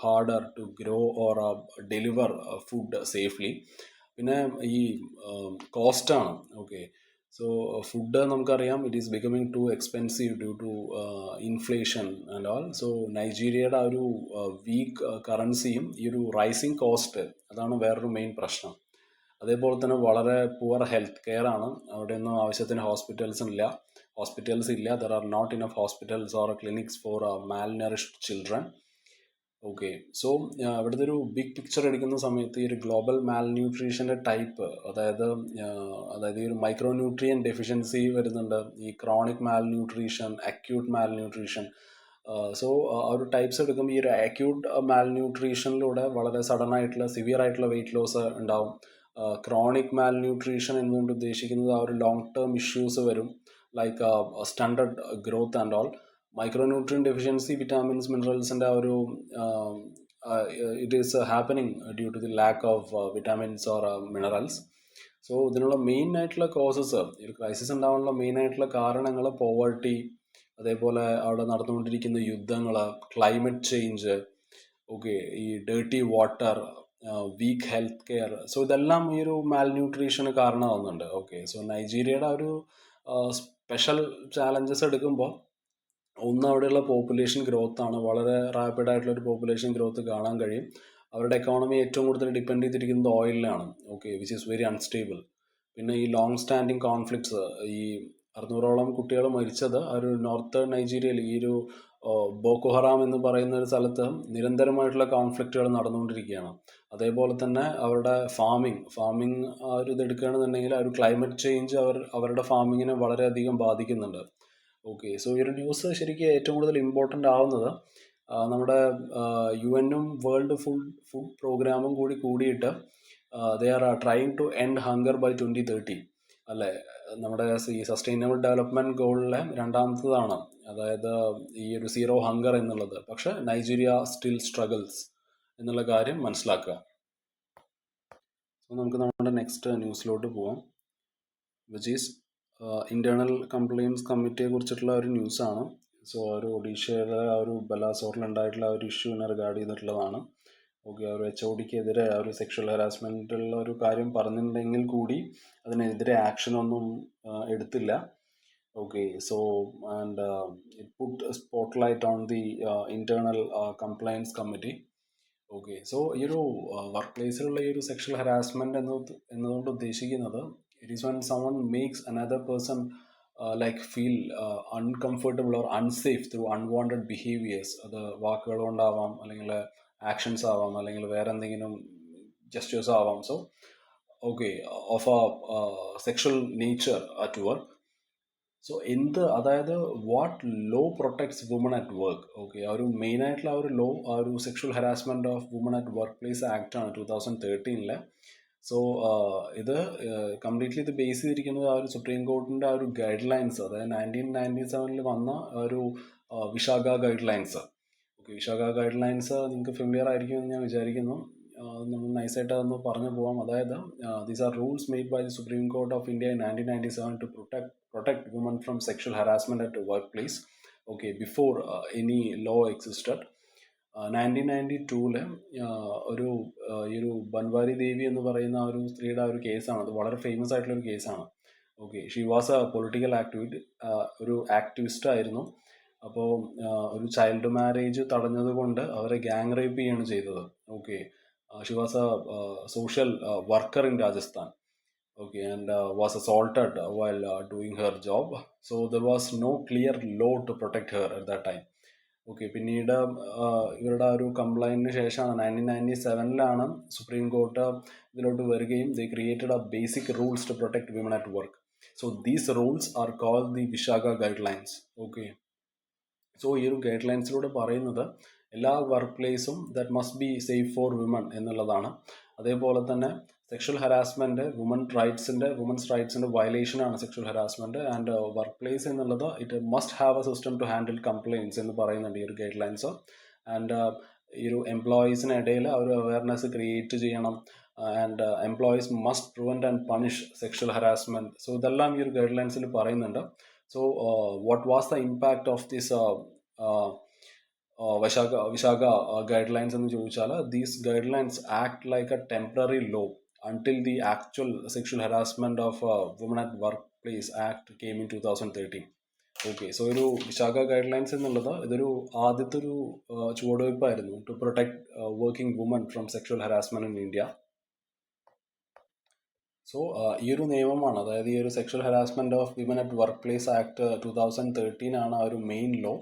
harder to grow or deliver food safely. പിന്നെ ഈ കോസ്റ്റാണ്. സോ ഫുഡ് നമുക്കറിയാം, it is becoming too expensive due to inflation and all. So നൈജീരിയയുടെ ആ ഒരു വീക്ക് കറൻസിയും ഈ ഒരു റൈസിങ് കോസ്റ്റ്, അതാണ് വേറൊരു മെയിൻ പ്രശ്നം. അതേപോലെ തന്നെ വളരെ പുവർ ഹെൽത്ത് കെയർ ആണ്. അവിടെയൊന്നും ആവശ്യത്തിന് ഹോസ്പിറ്റൽസ് ഇല്ല. There are not enough hospitals or clinics for malnourished children. So ഇവിടുത്തെ ഒരു ബിഗ് പിക്ചർ എടുക്കുന്ന സമയത്ത് ഈ ഒരു ഗ്ലോബൽ മാൽന്യൂട്രീഷൻ്റെ ടൈപ്പ്, അതായത് ഈ ഒരു മൈക്രോന്യൂട്രിയൻ ഡെഫിഷ്യൻസി വരുന്നുണ്ട്, ഈ chronic malnutrition, acute malnutrition. So ആ ഒരു ടൈപ്സ് എടുക്കുമ്പോൾ ഈ ഒരു അക്യൂട്ട് മാൽന്യൂട്രീഷനിലൂടെ വളരെ സഡൻ ആയിട്ടുള്ള സിവിയർ ആയിട്ടുള്ള വെയിറ്റ് ലോസ് ഉണ്ടാവും. ക്രോണിക് മാൽന്യൂട്രീഷൻ എന്നുകൊണ്ട് ഉദ്ദേശിക്കുന്നത് ആ ഒരു ലോങ് ടേം ഇഷ്യൂസ് വരും, like stunted growth and all. Micronutrient deficiency, vitamins, മിനറൽസിൻ്റെ ആ ഒരു it is happening due to the lack of vitamins or minerals. So ഇതിനുള്ള മെയിൻ ആയിട്ടുള്ള കോസസ്, ഈ ഒരു ക്രൈസിസ് ഉണ്ടാവാനുള്ള മെയിൻ ആയിട്ടുള്ള കാരണങ്ങൾ പോവർട്ടി, അതേപോലെ അവിടെ നടന്നുകൊണ്ടിരിക്കുന്ന യുദ്ധങ്ങൾ, ക്ലൈമറ്റ് ചേഞ്ച്, ഈ dirty water, weak health care. So ഇതെല്ലാം ഈ ഒരു മാൽന്യൂട്രീഷന് കാരണമാവുന്നുണ്ട്. സോ നൈജീരിയയുടെ ഒരു സ്പെഷ്യൽ ചാലഞ്ചസ് എടുക്കുമ്പോൾ ഒന്ന് അവിടെയുള്ള പോപ്പുലേഷൻ ഗ്രോത്ത് ആണ്. വളരെ റാപ്പിഡ് ആയിട്ടുള്ള ഒരു പോപ്പുലേഷൻ ഗ്രോത്ത് കാണാൻ കഴിയും. അവരുടെ എക്കോണമി ഏറ്റവും കൂടുതൽ ഡിപ്പെൻഡ് ചെയ്തിരിക്കുന്നത് ഓയിലിലാണ്, വിച്ച് ഈസ് വെരി അൺസ്റ്റേബിൾ. പിന്നെ ഈ ലോങ് സ്റ്റാൻഡിങ് കോൺഫ്ലിക്ട്സ്, ഈ 600ഓളം കുട്ടികൾ മരിച്ചത് ഒരു നോർത്തേൺ നൈജീരിയയിൽ, ഈ ഒരു ബോക്കോഹറാം എന്ന് പറയുന്ന ഒരു സ്ഥലത്ത് നിരന്തരമായിട്ടുള്ള കോൺഫ്ലിക്റ്റുകൾ നടന്നുകൊണ്ടിരിക്കുകയാണ്. അതേപോലെ തന്നെ അവരുടെ ഫാമിംഗ് ആ ഒരു ഇത് എടുക്കുകയാണെന്നുണ്ടെങ്കിൽ ആ ഒരു ക്ലൈമറ്റ് ചേഞ്ച് അവരുടെ ഫാമിങ്ങിനെ വളരെയധികം ബാധിക്കുന്നുണ്ട്. സോ ഈ ഒരു ന്യൂസ് ശരിക്കും ഏറ്റവും കൂടുതൽ ഇമ്പോർട്ടൻ്റ് ആവുന്നത് നമ്മുടെ UN-ഉം വേൾഡ് ഫുഡ് പ്രോഗ്രാമും കൂടിയിട്ട് they are trying to end hunger by 2030 അല്ലേ. നമ്മുടെ ഈ സസ്റ്റൈനബിൾ ഡെവലപ്മെൻറ്റ് ഗോളിലെ രണ്ടാമത്തതാണ്, അതായത് ഈ ഒരു സീറോ ഹങ്കർ എന്നുള്ളത്. പക്ഷെ നൈജീരിയ സ്റ്റിൽ സ്ട്രഗിൾസ് എന്നുള്ള കാര്യം മനസ്സിലാക്കുക. സോ നമുക്ക് നമ്മുടെ നെക്സ്റ്റ് ന്യൂസിലോട്ട് പോവാം, വിച്ച് ഈസ് ഇന്റേണൽ കംപ്ലയിൻസ് കമ്മിറ്റിയെ കുറിച്ചിട്ടുള്ള ഒരു ന്യൂസാണ്. സോ ഒരു ഒഡീഷയിലെ ആ ഒരു ബലാസോറിൽ ഉണ്ടായിട്ടുള്ള ആ ഒരു ഇഷ്യൂവിനെ റിഗാർഡ് ചെയ്തിട്ടുള്ളതാണ്. ആ ഒരു HODക്കെതിരെ ആ ഒരു സെക്ഷൽ ഹരാസ്മെൻറ്റുള്ള ഒരു കാര്യം പറഞ്ഞിട്ടുണ്ടെങ്കിൽ കൂടി അതിനെതിരെ ആക്ഷനൊന്നും എടുത്തില്ല. So and it put spotlight on the internal complaints committee. So ഈ ഒരു വർക്ക് പ്ലേസിലുള്ള ഈ ഒരു സെക്ഷൽ ഹരാസ്മെൻറ്റ് എന്നതുകൊണ്ട് ഉദ്ദേശിക്കുന്നത്, it is when someone makes another person feel uncomfortable or unsafe through unwanted behaviors. അത് വാക്കുകൾ കൊണ്ടാവാം, അല്ലെങ്കിൽ ആക്ഷൻസ് ആവാം, അല്ലെങ്കിൽ വേറെ എന്തെങ്കിലും ജസ്റ്റേഴ്സ് ആവാം. So of a sexual nature at work. So അതായത് what law protects woman at work. ആ ഒരു മെയിൻ ആയിട്ടുള്ള ആ ഒരു ലോ, ആ ഒരു sexual harassment of woman at workplace act ആണ് 2013. സോ ഇത് കംപ്ലീറ്റ്ലി ഇത് ബേസ് ചെയ്തിരിക്കുന്നത് ആ ഒരു സുപ്രീം കോർട്ടിൻ്റെ ആ ഒരു ഗൈഡ് ലൈൻസ്, അതായത് 1997 വന്ന ഒരു Vishakha guidelines. Vishakha guidelines നിങ്ങൾക്ക് ഫെമിലിയർ ആയിരിക്കുമെന്ന് ഞാൻ വിചാരിക്കുന്നു. നമ്മൾ നൈസായിട്ട് അതൊന്ന് പറഞ്ഞു പോവാം. അതായത് these are rules made by the supreme court of India in 1997 to protect women from sexual harassment at the workplace. Before any law existed. 1992 ഒരു ഈ ഒരു ബൻവാരി ദേവി എന്ന് പറയുന്ന ഒരു സ്ത്രീയുടെ ആ ഒരു കേസാണ്. അത് വളരെ ഫേമസ് ആയിട്ടുള്ള ഒരു കേസാണ്. ഷീ വാസ് എ പൊളിറ്റിക്കൽ ഒരു ആക്ടിവിസ്റ്റ് ആയിരുന്നു. അപ്പോൾ ഒരു ചൈൽഡ് മാരേജ് തടഞ്ഞത് കൊണ്ട് അവരെ ഗ്യാങ് റേപ്പ് ചെയ്യാണ് ചെയ്തത്. She was A social worker in Rajasthan. and was assaulted while doing her job. So there was no clear law to protect her at that time. പിന്നീട് ഇവരുടെ ഒരു കംപ്ലൈൻറ്റിന് ശേഷമാണ് 1997 സുപ്രീം കോർട്ട് ഇതിലോട്ട് വരികയും they created a basic rules to protect women at work. So these rules are called the Vishakha guidelines. Okay, so ഈ ഒരു ഗൈഡ് ലൈൻസിലൂടെ പറയുന്നത് എല്ലാ വർക്ക് പ്ലേസും that must be safe for women എന്നുള്ളതാണ്. അതേപോലെ തന്നെ സെക്ഷൽ ഹരാസ്മെൻറ്റ് വുമൻസ് റൈറ്റ്സിൻ്റെ വയലേഷനാണ് sexual harassment. And workplace എന്നുള്ളത് it must have a system to handle complaints എന്ന് പറയുന്നുണ്ട് ഈ ഒരു ഗൈഡ് ലൈൻസ്. ആൻഡ് ഈ ഒരു എംപ്ലോയീസിനിടയിൽ ആ ഒരു അവയർനെസ് ക്രിയേറ്റ് ചെയ്യണം. And employees must prevent and punish sexual harassment. So ഇതെല്ലാം ഈ ഒരു ഗൈഡ് ലൈൻസിൽ പറയുന്നുണ്ട്. So, what was the impact of this Vishaga guidelines എന്ന് ചോദിച്ചാൽ, these guidelines act like a temporary law until the actual sexual harassment of women at workplace act came in 2013. Okay, so ഒരു Vishakha guidelines എന്നുള്ളത് ഇതൊരു ആദ്യത്തെ ഒരു ചുവടുവയ്പ്പായിരുന്നു to protect working women from sexual harassment in India. So ഈ ഒരു നിയമമാണ്, അതായത് ഈ ഒരു sexual harassment of women at workplace act 2013 ആണ് ആ ഒരു മെയിൻ ലോ.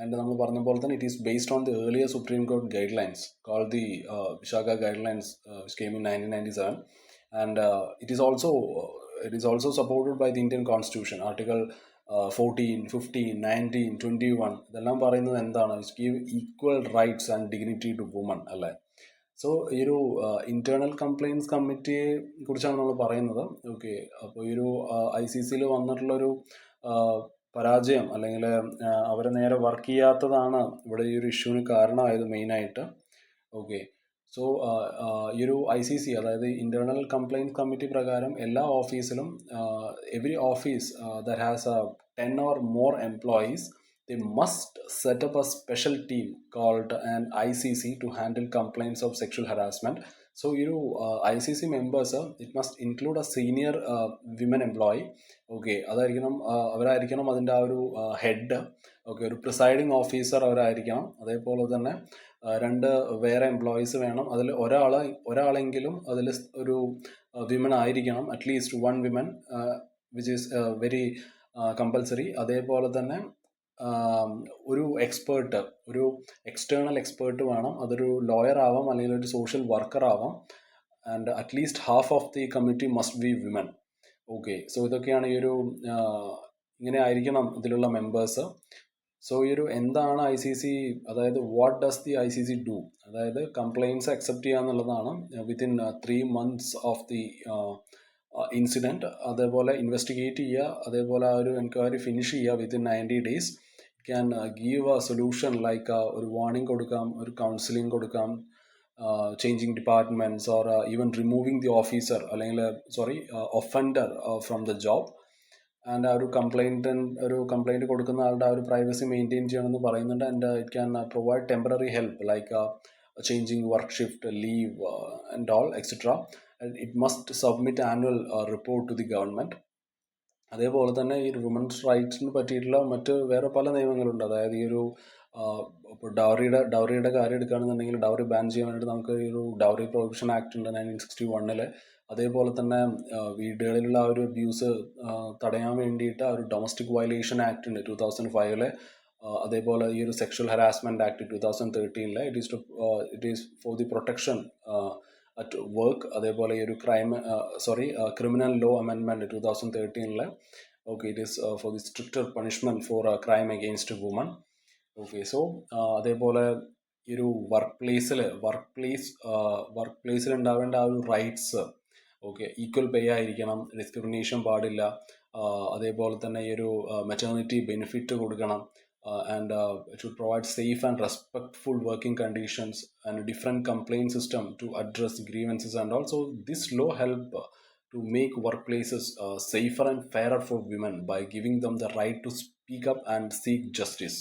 ആൻഡ് നമ്മൾ പറഞ്ഞ പോലെ തന്നെ it is based on the earlier supreme court guidelines called the Vishakha guidelines which came in 1997. And it is also supported by the Indian Constitution, Article 14, 15, 19, 21. ഇതെല്ലാം പറയുന്നത് എന്താണ്? It give equal rights and dignity to woman അല്ലേ. So ഈ ഒരു internal compliance കമ്മിറ്റിയെ കുറിച്ചാണ് നമ്മൾ പറയുന്നത്. ഓക്കെ, അപ്പോൾ ഈ ഒരു ICCയിൽ വന്നിട്ടുള്ളൊരു പരാജയം അല്ലെങ്കിൽ അവരെ നേരെ വർക്ക് ചെയ്യാത്തതാണ് ഇവിടെ ഈ ഒരു ഇഷ്യൂവിന് കാരണമായത് മെയിനായിട്ട്. ഓക്കെ, സോ ഈ ഒരു ICC അതായത് ഇന്റേണൽ കംപ്ലയിൻസ് കമ്മിറ്റി പ്രകാരം എല്ലാ ഓഫീസിലും every office that has 10 or more employees, they must set up a special team called an ICC to handle complaints of sexual harassment. So you ICC members it must include a senior women employee. Okay, അതായിരിക്കണം അവരായിരിക്കണം അതിൻ്റെ ആ ഒരു head. Okay, ഒരു presiding officer അവരായിരിക്കണം. അതേപോലെ തന്നെ 2 വേറെ employees വേണം. അതിൽ ഒരാളെങ്കിലും അതിൽ ഒരു വിമൻ ആയിരിക്കണം, at least 1 women which is very compulsory. അതേപോലെ തന്നെ ഒരു എക്സ്പേർട്ട്, ഒരു എക്സ്റ്റേണൽ എക്സ്പേർട്ട് വേണം. അതൊരു ലോയർ ആവാം അല്ലെങ്കിൽ ഒരു സോഷ്യൽ വർക്കർ ആവാം. And at least half of the committee must be women. Okay, so ഇതൊക്കെയാണ് ഈ ഒരു ഇങ്ങനെ ആയിരിക്കണം ഇതിലുള്ള മെമ്പേഴ്സ്. സോ ഈ ഒരു എന്താണ് ICC, അതായത് what does the ICC do? അതായത് കംപ്ലയിൻസ് അക്സെപ്റ്റ് ചെയ്യുക എന്നുള്ളതാണ് within 3 months of the incident. അതേപോലെ ഇൻവെസ്റ്റിഗേറ്റ് ചെയ്യുക, അതേപോലെ ആ ഒരു എൻക്വയറി ഫിനിഷ് ചെയ്യുക within 90 days. Can give a solution like ഒരു വാർണിംഗ് കൊടുക്കാം, ഒരു കൗൺസിലിംഗ് കൊടുക്കാം, changing departments or even removing the officer അല്ലെങ്കിൽ offender from the job. And ആ ഒരു കംപ്ലൈൻറ്റ് കൊടുക്കുന്ന ആളുടെ ആ ഒരു പ്രൈവസി മെയിൻറ്റെയിൻ ചെയ്യണമെന്ന് പറയുന്നുണ്ട്. And it can provide temporary help like changing work shift, leave and all etcetera. It must submit annual report to the government. അതേപോലെ തന്നെ ഈ വുമൻസ് റൈറ്റ്സിന് പറ്റിയിട്ടുള്ള മറ്റ് വേറെ പല നിയമങ്ങളുണ്ട്. അതായത് ഈ ഒരു ഇപ്പോൾ ഡൗറിയുടെ കാര്യം എടുക്കുകയാണെന്നുണ്ടെങ്കിൽ ഡൗറി ബാൻ ചെയ്യാൻ വേണ്ടിയിട്ട് നമുക്ക് ഈ ഒരു ഡൗറി പ്രൊഹിബിഷൻ ആക്ട് ഉണ്ട് 1961. അതേപോലെ തന്നെ വീടുകളിലുള്ള ആ ഒരു അബ്യൂസ് തടയാൻ വേണ്ടിയിട്ട് ആ ഒരു ഡൊമസ്റ്റിക് വയലേഷൻ ആക്ട് ഉണ്ട് 2005. അതേപോലെ ഈ ഒരു sexual harassment act 2013. It is for the protection at work. അതേപോലെ ഈ ഒരു criminal law amendment 2013. Okay, it is for the stricter punishment four crime against woman. Okay, so അതേപോലെ ഈ ഒരു വർക്ക് പ്ലേസിൽ ഉണ്ടാവേണ്ട ആ ഒരു റൈറ്റ്സ്, ഓക്കെ, ഈക്വൽ പേ ആയിരിക്കണം, ഡിസ്ക്രിമിനേഷൻ പാടില്ല. അതേപോലെ തന്നെ ഈ ഒരു മെറ്റേണിറ്റി ബെനിഫിറ്റ് കൊടുക്കണം. And it should provide safe and respectful working conditions and a different complaint system to address grievances. And also this law help to make workplaces safer and fairer for women by giving them the right to speak up and seek justice.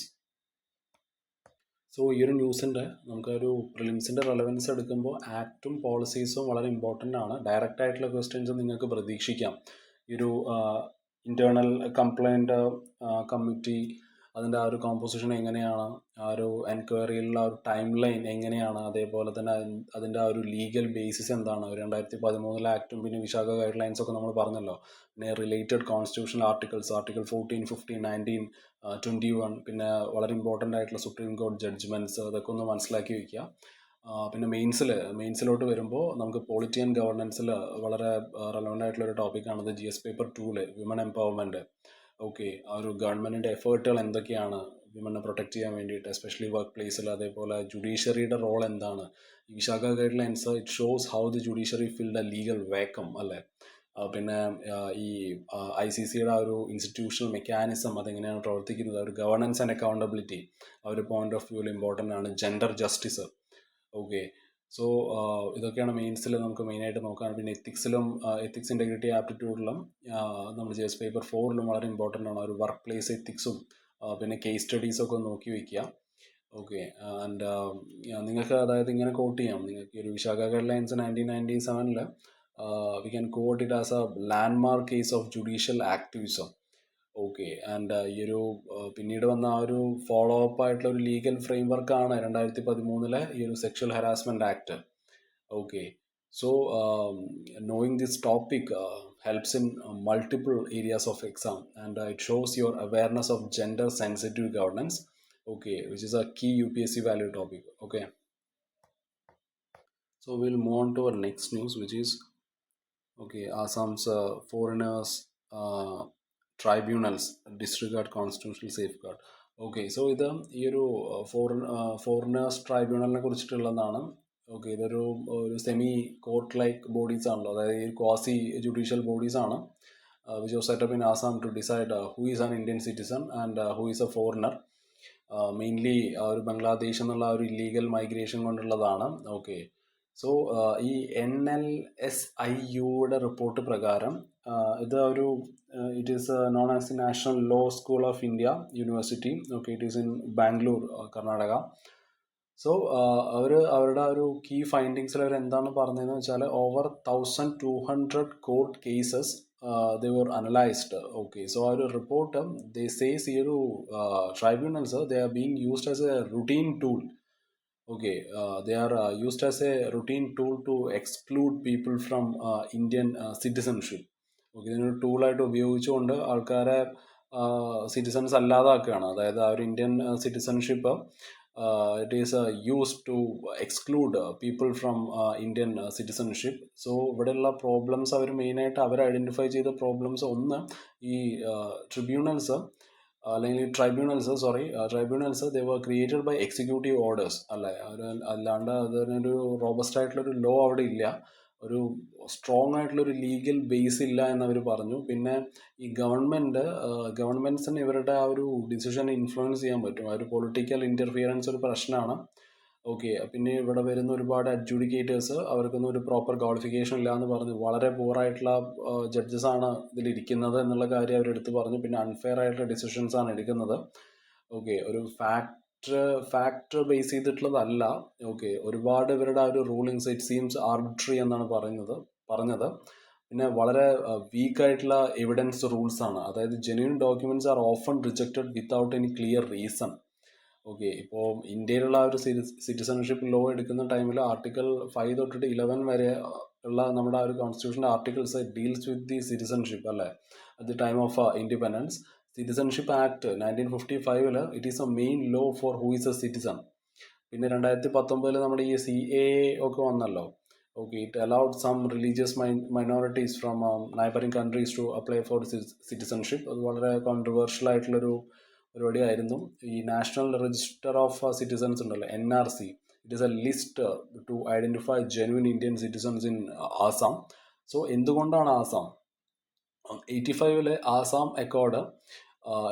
So ഈ ഒരു ന്യൂസിൻ്റെ നമുക്കൊരു പ്രിലിംസിൻ്റെ relevance എടുക്കുമ്പോൾ ആക്റ്റും പോളിസീസും വളരെ important ആണ്. Direct ആയിട്ടുള്ള questions നിങ്ങൾക്ക് പ്രതീക്ഷിക്കാം. ഈ ഒരു ഇൻറ്റേർണൽ കംപ്ലൈൻറ്റ് കമ്മിറ്റി അതിൻ്റെ ആ ഒരു കോമ്പോസിഷൻ എങ്ങനെയാണ്, ആ ഒരു എൻക്വയറിയിലുള്ള ആ ഒരു ടൈം ലൈൻ എങ്ങനെയാണ്, അതേപോലെ തന്നെ അതിൻ്റെ ആ ഒരു ലീഗൽ ബേസിസ് എന്താണ്, 2013 ആക്റ്റും പിന്നെ വിശാഖ ഗൈഡ് ലൈൻസ് ഒക്കെ നമ്മൾ പറഞ്ഞല്ലോ. പിന്നെ റിലേറ്റഡ് കോൺസ്റ്റിറ്റ്യൂഷണൽ ആർട്ടിക്കിൾസ്, ആർട്ടിക്കിൾ 14, 15, 19, 21, പിന്നെ വളരെ ഇമ്പോർട്ടൻ്റ് ആയിട്ടുള്ള സുപ്രീം കോടതി ജഡ്ജ്മെൻറ്റ്സ്, അതൊക്കെ ഒന്ന് മനസ്സിലാക്കി വയ്ക്കുക. പിന്നെ മെയിൻസിലോട്ട് വരുമ്പോൾ നമുക്ക് പോളിറ്റി ആൻഡ് ഗവർണൻസിൽ വളരെ റെലവൻ്റ് ആയിട്ടുള്ളൊരു ടോപ്പിക്കാണത് GS paper 2 women empowerment. Okay, ആ ഒരു ഗവൺമെൻറ്റിൻ്റെ എഫേർട്ടുകൾ എന്തൊക്കെയാണ് വിമനെ പ്രൊട്ടക്റ്റ് ചെയ്യാൻ വേണ്ടിയിട്ട്, എസ്പെഷ്യലി വർക്ക് പ്ലേസിൽ. അതേപോലെ ജുഡീഷ്യറിയുടെ റോൾ എന്താണ്. ഈ Vishaka guidelines it shows how the judiciary filled a legal vacuum അല്ലേ. പിന്നെ ഈ ICCയുടെ ആ ഒരു ഇൻസ്റ്റിറ്റ്യൂഷണൽ മെക്കാനിസം അതെങ്ങനെയാണ് പ്രവർത്തിക്കുന്നത്, ഒരു ഗവർണൻസ് ആൻഡ് അക്കൗണ്ടബിലിറ്റി ആ ഒരു പോയിന്റ് ഓഫ് വ്യൂവിൽ ഇമ്പോർട്ടൻ്റ് ആണ്. Gender justice. ഓക്കെ, സോ ഇതൊക്കെയാണ് മെയിൻസിൽ നമുക്ക് മെയിനായിട്ട് നോക്കാൻ. പിന്നെ എത്തിക്സ് ഇൻറ്റഗ്രിറ്റി ആപ്റ്റിറ്റ്യൂഡിലും നമ്മൾ GS പേപ്പർ 4 വളരെ ഇമ്പോർട്ടൻ്റ് ആണ്. ഒരു വർക്ക് പ്ലേസ് എത്തിക്സും പിന്നെ കേസ് സ്റ്റഡീസൊക്കെ നോക്കി വയ്ക്കുക. ഓക്കെ, ആൻഡ് നിങ്ങൾക്ക് അതായത് ഇങ്ങനെ കോട്ട് ചെയ്യാം. നിങ്ങൾക്ക് ഒരു Vishakha guidelines 1997 we can quote it as a landmark case of judicial activism. Okay, and ഈ ഒരു പിന്നീട് വന്ന ആ ഒരു ഫോളോ അപ്പ് ആയിട്ടുള്ള ഒരു ലീഗൽ ഫ്രെയിം വർക്കാണ് 2013 ഈ ഒരു sexual harassment act. Okay, so knowing this topic helps in multiple areas of exam, and it shows your awareness of gender sensitive governance. Okay, which is a key UPSC value topic. Okay, so we'll move on to our next news, which is Assam's foreigners tribunals disregard constitutional safeguard. Okay, so ഇത് ഈ ഒരു foreigners ട്രൈബ്യൂണലിനെ കുറിച്ചിട്ടുള്ളതാണ്. Okay, ഇതൊരു semi court like bodies ആണല്ലോ, അതായത് ഈ quasi judicial bodies ആണ്, which was set up in Assam to decide who is an Indian citizen and who is a foreigner. Mainly ഒരു ബംഗ്ലാദേശ് എന്നുള്ള ഒരു ഇല്ലീഗൽ മൈഗ്രേഷൻ കൊണ്ടുള്ളതാണ്. ഓക്കെ, സോ ഈ NLSIUയുടെ റിപ്പോർട്ട് പ്രകാരം ഇത് ഒരു it is known as the national law school of India university. Okay, it is in Bangalore, Karnataka. So അവരുടെ ഒരു കീ ഫൈൻഡിങ്സിൽ അവർ എന്താണ് പറഞ്ഞതെന്ന് വെച്ചാൽ over 1200 court cases they were analyzed. Okay, so our report they says here tribunals they are being used as a routine tool. Okay, they are used as a routine tool to exclude people from Indian citizenship. Okay, ഇതിനൊരു ടൂളായിട്ട് ഉപയോഗിച്ചുകൊണ്ട് ആൾക്കാരെ citizens അല്ലാതാക്കുകയാണ്. അതായത് ആ ഒരു Indian citizenship it is used to exclude people from Indian citizenship. So ഇവിടെയുള്ള problems അവർ മെയിനായിട്ട് അവർ ഐഡൻറ്റിഫൈ ചെയ്ത പ്രോബ്ലംസ്, ഒന്ന് ഈ ട്രിബ്യൂണൽസ് അല്ലെങ്കിൽ tribunals they were created by executive orders അല്ലേ. അല്ലാണ്ട് അതിനൊരു റോബസ്റ്റ് ആയിട്ടുള്ളൊരു ലോ അവിടെ ഇല്ല, ഒരു സ്ട്രോങ് ആയിട്ടുള്ളൊരു ലീഗൽ ബേസ് ഇല്ല എന്നവർ പറഞ്ഞു. പിന്നെ ഈ ഗവൺമെൻറ്റ്സിന് ഇവരുടെ ആ ഒരു ഡിസിഷൻ ഇൻഫ്ലുവൻസ് ചെയ്യാൻ പറ്റും. ആ ഒരു പൊളിറ്റിക്കൽ ഇൻ്റർഫിയറൻസ് ഒരു പ്രശ്നമാണ്. ഓക്കെ, പിന്നെ ഇവിടെ വരുന്ന ഒരുപാട് അഡ്ജുഡിക്കേറ്റേഴ്സ് അവർക്കൊന്നും ഒരു പ്രോപ്പർ ക്വാളിഫിക്കേഷൻ ഇല്ല എന്ന് പറഞ്ഞു. വളരെ പൂറായിട്ടുള്ള ജഡ്ജസ് ആണ് ഇതിലിരിക്കുന്നത് എന്നുള്ള കാര്യം അവരെടുത്ത് പറഞ്ഞു. പിന്നെ അൺഫെയർ ആയിട്ടുള്ള ഡിസിഷൻസ് ആണ് എടുക്കുന്നത്. ഓക്കെ, ഒരു ഫാക്ടർ ബേസ് ചെയ്തിട്ടുള്ളതല്ല. ഓക്കെ, ഒരുപാട് ഇവരുടെ ആ ഒരു റൂളിങ്സ് ഇറ്റ് സീംസ് ആർബിട്രറി എന്നാണ് പറഞ്ഞത്. പിന്നെ വളരെ വീക്കായിട്ടുള്ള എവിഡൻസ് റൂൾസ് ആണ്. അതായത് genuine documents are often rejected without any clear reason. Okay, ഇപ്പോൾ ഇന്ത്യയിലുള്ള ഒരു സിറ്റിസൺഷിപ്പ് ലോ എടുക്കുന്ന ടൈമിൽ ആർട്ടിക്കിൾ 5 തൊട്ടിട്ട് 11 വരെ ഉള്ള നമ്മുടെ ആ ഒരു കോൺസ്റ്റിറ്റ്യൂഷൻ്റെ articles deals with the citizenship അല്ലേ. At the time of independence citizenship act 1955 it is a main law for who is a citizen. പിന്നെ 2019 നമ്മുടെ ഈ CAA ഒക്കെ വന്നല്ലോ. Okay, it allowed some religious minorities from neighbouring countries to apply for citizenship. അത് വളരെ controversial ആയിട്ടുള്ളൊരു പരിപാടിയായിരുന്നു. ഈ നാഷണൽ രജിസ്റ്റർ ഓഫ് സിറ്റിസൺസ് ഉണ്ടല്ലോ, NRC, it is a list to identify genuine Indian citizens in Assam. So എന്തുകൊണ്ടാണ് Assam 85 Assam Accord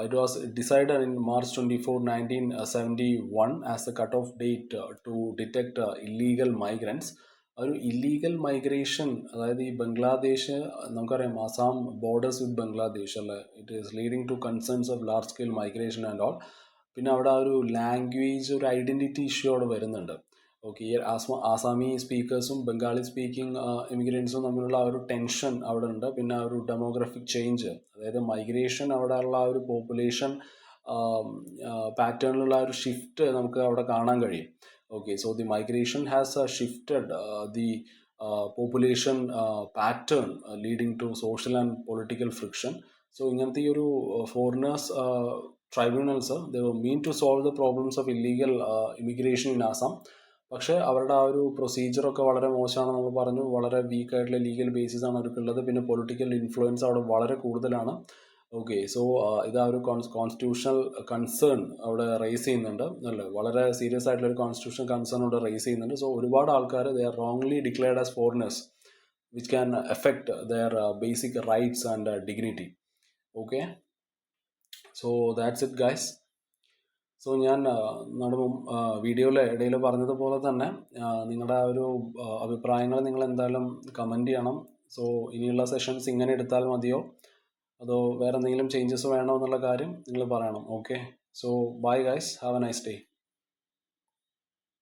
it was decided in March 24, 1971 as the cut-off date to detect illegal migrants. ഒരു illegal migration, അതായത് ഈ ബംഗ്ലാദേശ് നമുക്കറിയാം Assam borders with Bangladesh അല്ലേ. It is leading to concerns of large scale migration and all. പിന്നെ അവിടെ ആ ഒരു ലാംഗ്വേജ് ഒരു ഐഡൻറ്റിറ്റി ഇഷ്യൂ അവിടെ വരുന്നുണ്ട്. ഓക്കെ, ഈ ആസാമി സ്പീക്കേഴ്സും ബംഗാളി സ്പീക്കിംഗ് ഇമിഗ്രൻസും തമ്മിലുള്ള ആ ഒരു ടെൻഷൻ അവിടെ ഉണ്ട്. പിന്നെ ആ ഒരു ഡെമോഗ്രഫിക് ചേഞ്ച്, അതായത് മൈഗ്രേഷൻ അവിടെ ഉള്ള ആ ഒരു പോപ്പുലേഷൻ പാറ്റേണിലുള്ള ആ ഒരു ഷിഫ്റ്റ് നമുക്ക് അവിടെ കാണാൻ കഴിയും. Okay, so the migration has shifted the population pattern leading to social and political friction. So ഇങ്ങനത്തെ ഈ ഒരു foreigners tribunals they were meant to solve the problems of illegal immigration in Assam, പക്ഷേ അവരുടെ ആ ഒരു പ്രൊസീജിയറൊക്കെ വളരെ മോശമാണ്. നമ്മൾ പറഞ്ഞു, വളരെ വീക്കായിട്ടുള്ള ലീഗൽ ബേസിസ് ആണ് അവർക്കുള്ളത്. പിന്നെ പൊളിറ്റിക്കൽ ഇൻഫ്ലുവൻസ് അവിടെ വളരെ കൂടുതലാണ്. ഓക്കെ, സോ ഇത് ആ ഒരു കോൺസ്റ്റിറ്റ്യൂഷണൽ കൺസേൺ അവിടെ റേസ് ചെയ്യുന്നുണ്ട് അല്ലേ, വളരെ സീരിയസ് ആയിട്ടുള്ള ഒരു കോൺസ്റ്റിറ്റ്യൂഷണൽ കൺസേൺ അവിടെ റേസ് ചെയ്യുന്നുണ്ട്. സോ ഒരുപാട് ആൾക്കാർ they are wrongly declared as foreigners which can affect their basic rights and dignity. Okay, so that's it guys. So ഞാൻ വീഡിയോയിലെ ഇടയിൽ പറഞ്ഞതുപോലെ തന്നെ നിങ്ങളുടെ ആ ഒരു അഭിപ്രായങ്ങൾ നിങ്ങൾ എന്തായാലും കമൻറ്റ് ചെയ്യണം. സോ ഇനിയുള്ള സെഷൻസ് ഇങ്ങനെ എടുത്താൽ മതിയോ അതോ വേറെ എന്തെങ്കിലും ചേഞ്ചസ് വേണോ എന്നുള്ള കാര്യം നിങ്ങൾ പറയണം. Okay, so bye guys, have A nice day.